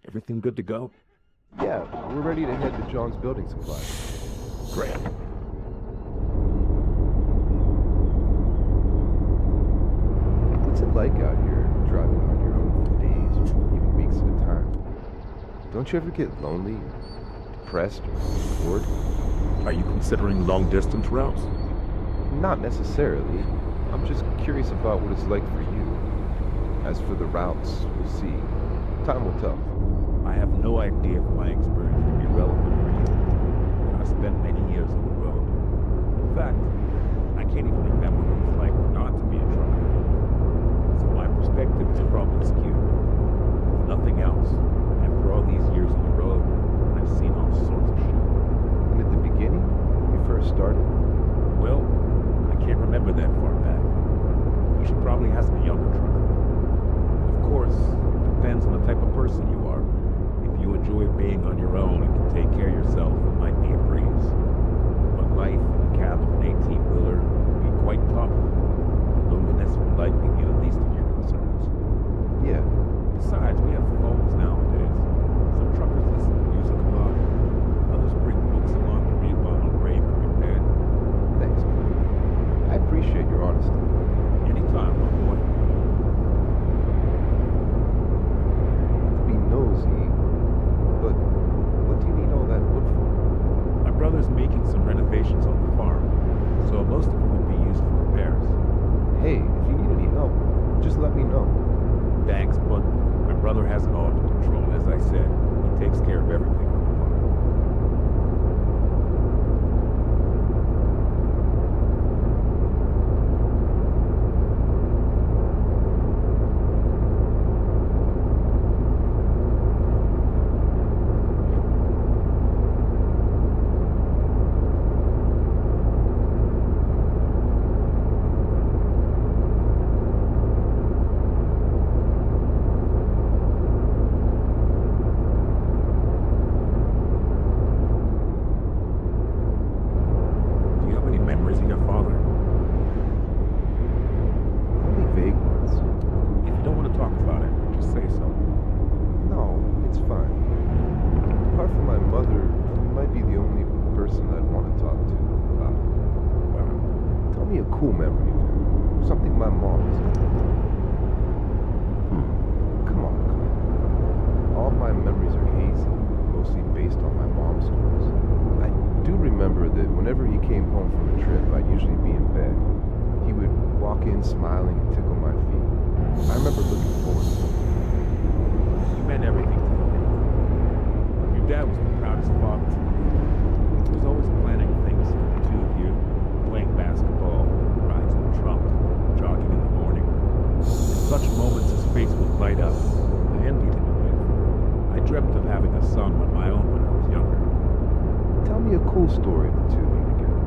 S5: Everything good to go?
S4: Yeah, we're ready to head to John's building supply.
S5: Great.
S4: What's it like out here, driving on your own for days or even weeks at a time? Don't you ever get lonely, depressed, or bored?
S5: Are you considering long-distance routes?
S4: Not necessarily. I'm just curious about what it's like for you. As for the routes, we'll see. Time will tell.
S5: I
S3: I have no idea if my experience will be relevant for you, but I've spent many years on the road. In fact, I can't even remember what it's like not to be a trucker anymore. So my perspective is probably skewed. If nothing else, after all these years on the road, I've seen all sorts of shit.
S4: And at the beginning, when you first started,
S3: Well, I can't remember that far back. You should probably ask a younger trucker. Of course, it depends on the type of person you are. If you enjoy being on your own and can take care of yourself, it might be a breeze. But life in the cab of an 18-wheeler can be quite tough. And loneliness will likely be the least of your concerns.
S4: yeah,
S3: Besides, we have phones nowadays. Some truckers listen to music a lot. Others bring books along to read while on break or in bed.
S4: thanks. I appreciate your honesty.
S3: Anytime, my boy.
S4: Not to be nosy, but what do you need all that wood for?
S3: My brother's making some renovations on the farm, so most of it will be used for repairs.
S4: Hey, if you need any help, just let me know.
S3: Thanks, but my brother has it all under control. As I said, he takes care of everything on the farm. Do you have any memories of your father?
S4: Only vague ones.
S3: If you don't want to talk about it, just say so.
S4: No, it's fine. Apart from my mother, you might be the only person I'd want to talk to about it. Tell me a cool memory of him. Something my mom said. Come on, come on. All of my memories are hazy, mostly based on my mom's stories. I do remember that whenever he came home from a trip, I'd usually be in bed. He would walk in smiling and tickle my feet. I remember looking forward to it.
S3: You meant everything to me. Your dad was the proudest father to me. He was always planning things for the two of you, playing basketball, rides in the trunk, jogging in the morning. In such moments, his face would light up. I envied him a bit. I dreamt of having a son of my own when I was younger.
S4: Tell me a cool story of the two of you together.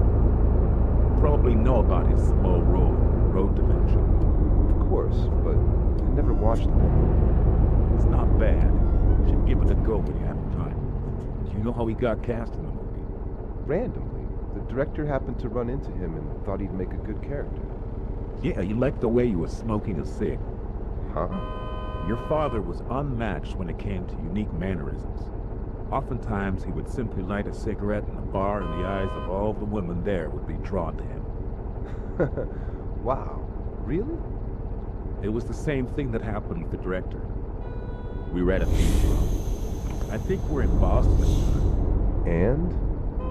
S3: You probably know about his small road dimension.
S4: Of course, but I never watched the whole movie.
S3: It's not bad. You should give it a go when you have time. Do you know how he got cast in the movie?
S4: Randomly, the director happened to run into him and thought he'd make a good character.
S3: Yeah, you liked the way you were smoking a cig.
S4: Huh?
S3: Your father was unmatched when it came to unique mannerisms. Oftentimes, he would simply light a cigarette in a bar, and the eyes of all the women there would be drawn to him.
S4: Wow. Really?
S3: It was the same thing that happened with the director. We were at a beach club. I think we're in Boston at the time.
S4: And?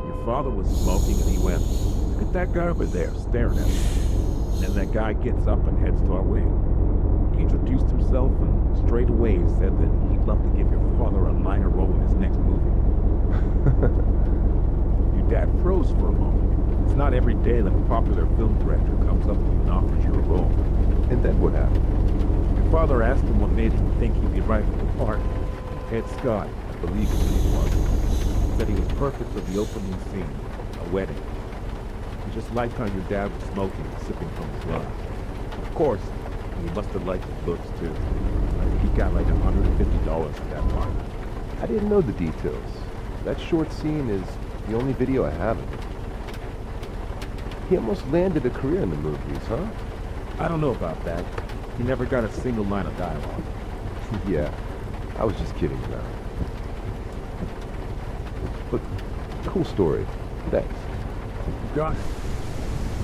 S3: Your father was smoking, and he went, "Look at that guy over there, staring at me." And then that guy gets up and heads to our wing. He introduced himself and straight away said that he'd love to give your father a minor role in his next movie. Your dad froze for a moment. It's not every day that a popular film director comes up to you and offers you a role.
S4: And then what happened?
S3: Your father asked him what made him think he'd be right for the part. Ed Scott, I believe his name was, said he was perfect for the opening scene, a wedding. He just liked how your dad was smoking and sipping from his lunch. Of course, he must have liked his looks too. I think he got like $150 for that part.
S4: I didn't know the details. That short scene is the only video I have of it. He almost landed a career in the movies, huh?
S3: I don't know about that. He never got a single line of dialogue.
S4: Yeah, I was just kidding around. But, cool story. Thanks.
S3: You got it.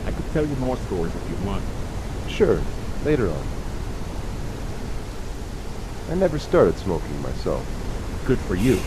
S3: I could tell you more stories if you want.
S4: Sure, later on. I never started smoking myself.
S3: Good for you.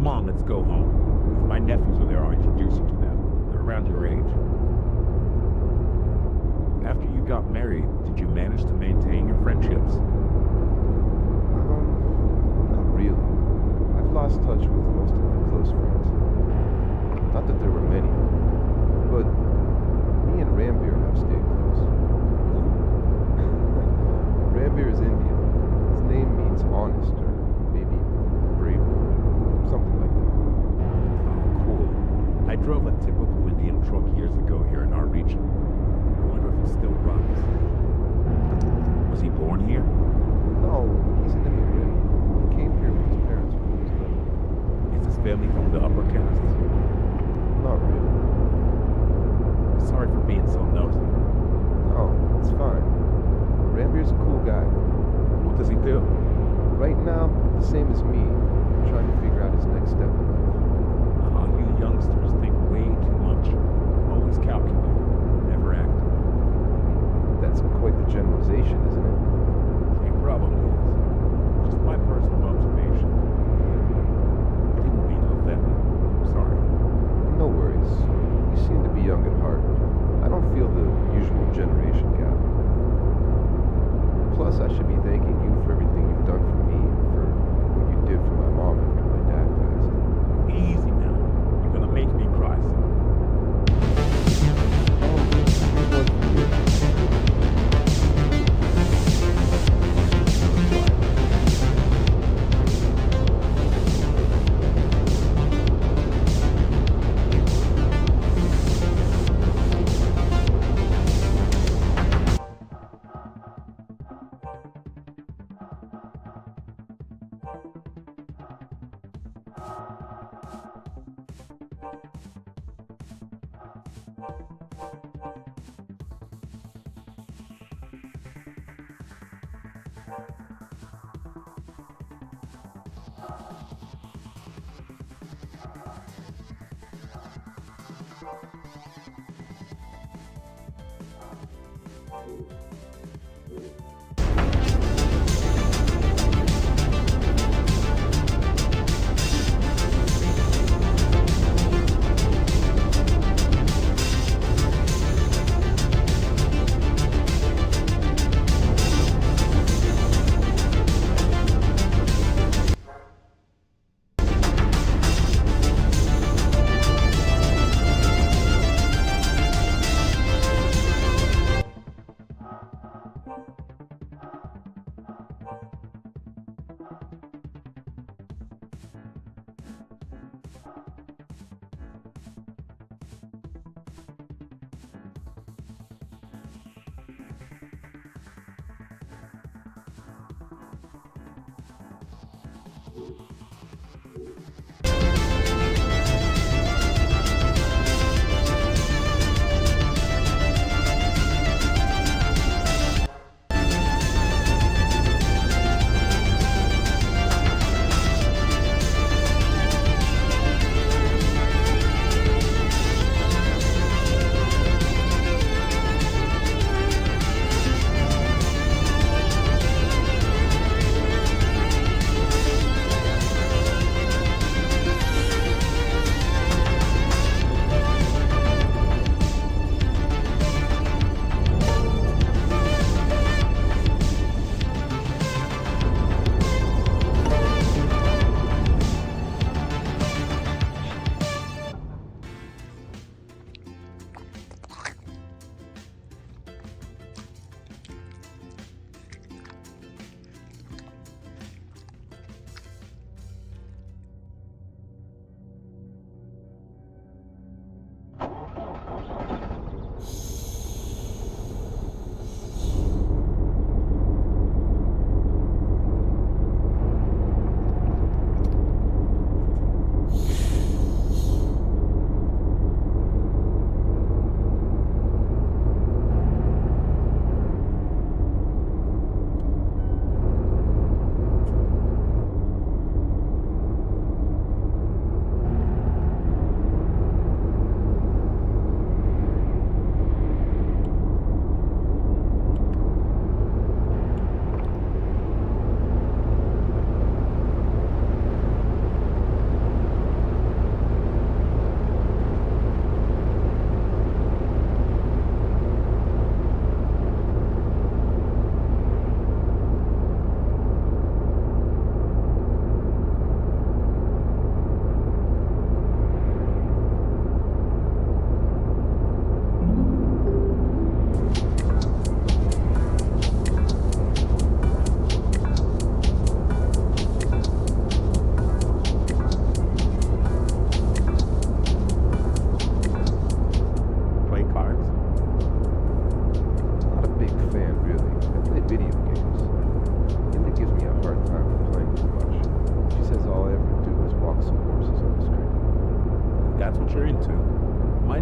S3: Come on, let's go home. If my nephews are there, I'll introduce you to them. They're around your age. After you got married, did you manage to maintain your friendships?
S4: Not really. I've lost touch with most of my close friends. Not that there were many, but me and Rambir have stayed close. Rambir is Indian. His name means honest, or maybe brave, something like that.
S3: Oh, cool. I drove a typical Indian truck years ago here in our region. I wonder if it still runs. Was he born here?
S4: No, he's an immigrant. He came here with his parents when he was little.
S3: Is his family from the upper castes?
S4: Not really.
S3: Sorry for being so nosy.
S4: No, it's fine. Rambir's a cool guy.
S3: What does he do?
S4: Right now, the same as me, trying to figure out his next step in life.
S3: You youngsters think way too much. Always calculating, never acting.
S4: That's quite the generalization, isn't it?
S3: It probably is. Just my personal observation. I didn't mean to offend you. Sorry.
S4: No worries. You seem to be young at heart. I don't feel the usual generation gap. Plus, I should be thanking you for everything you've done for me and for what you did for my mom after my dad passed.
S3: Easy now. You're gonna make me cry, son.
S4: Oh, here's one for you.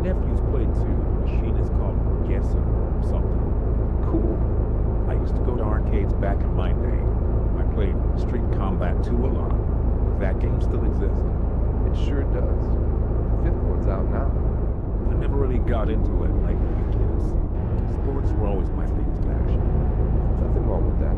S3: nephews played too. The machine is called Guesser or something. Cool. I used to go to arcades back in my day. I played Street Combat 2 a lot. Does that game still exist?
S4: It sure does. The fifth one's out now.
S3: I never really got into it like you kids. Sports were always my biggest passion.
S4: Nothing wrong with that.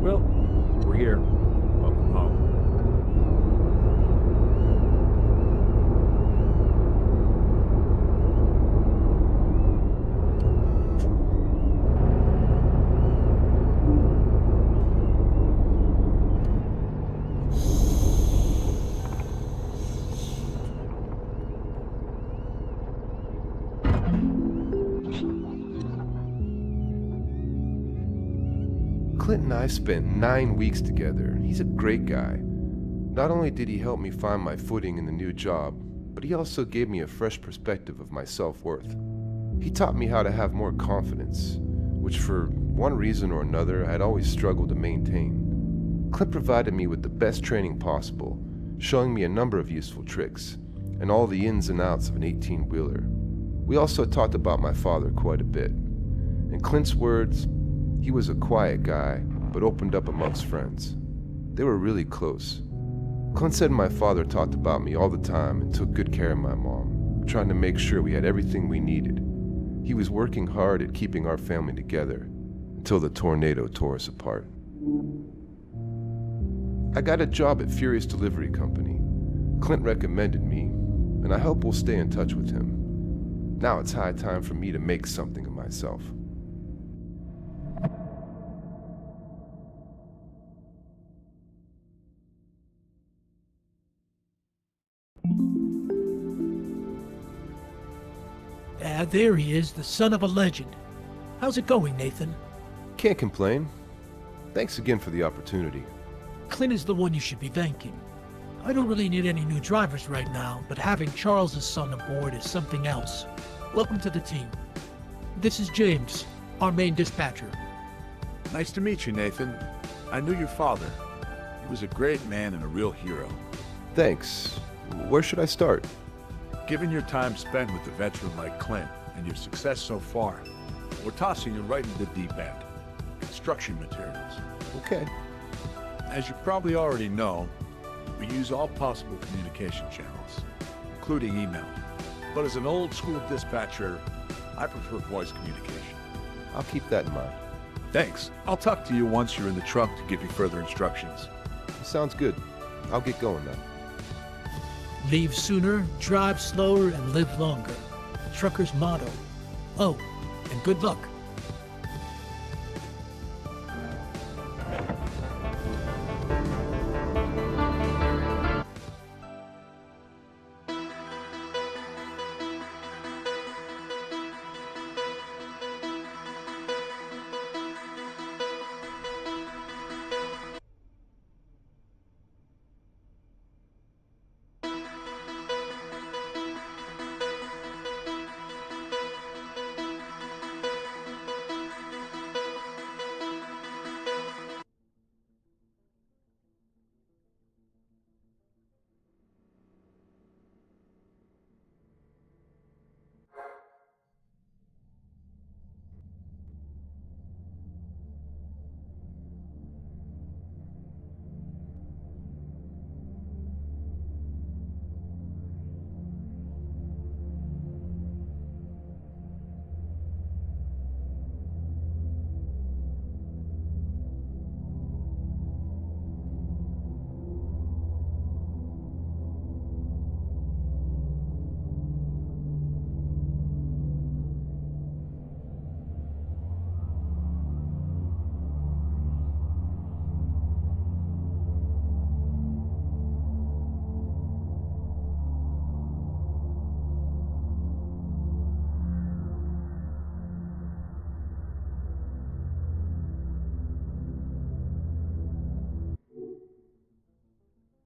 S3: Well, we're here. Welcome home.
S4: Clint and I spent 9 weeks together. He's a great guy. Not only did he help me find my footing in the new job, but he also gave me a fresh perspective of my self-worth. He taught me how to have more confidence, which for one reason or another I'd always struggled to maintain. Clint provided me with the best training possible, showing me a number of useful tricks, and all the ins and outs of an 18-wheeler. We also talked about my father quite a bit. In Clint's words, he was a quiet guy, but opened up amongst friends. They were really close. Clint said my father talked about me all the time and took good care of my mom, trying to make sure we had everything we needed. He was working hard at keeping our family together until the tornado tore us apart. I got a job at Furious Delivery Company. Clint recommended me, and I hope we'll stay in touch with him. Now it's high time for me to make something of myself.
S7: There he is, the son of a legend. How's it going, Nathan?
S4: Can't complain. Thanks again for the opportunity.
S7: Clint is the one you should be thanking. I don't really need any new drivers right now, but having Charles's son aboard is something else. Welcome to the team. This is James, our main dispatcher.
S8: Nice to meet you, Nathan. I knew your father. He was a great man and a real hero.
S4: Thanks. Where should I start?
S8: Given your time spent with a veteran like Clint and your success so far, we're tossing you right into the deep end. Construction materials.
S4: Okay.
S8: As you probably already know, we use all possible communication channels, including email. But as an old-school dispatcher, I prefer voice communication.
S4: I'll keep that in mind.
S8: Thanks. I'll talk to you once you're in the truck to give you further instructions.
S4: Sounds good. I'll get going now.
S7: Leave sooner, drive slower, and live longer. Trucker's motto. Oh, and good luck.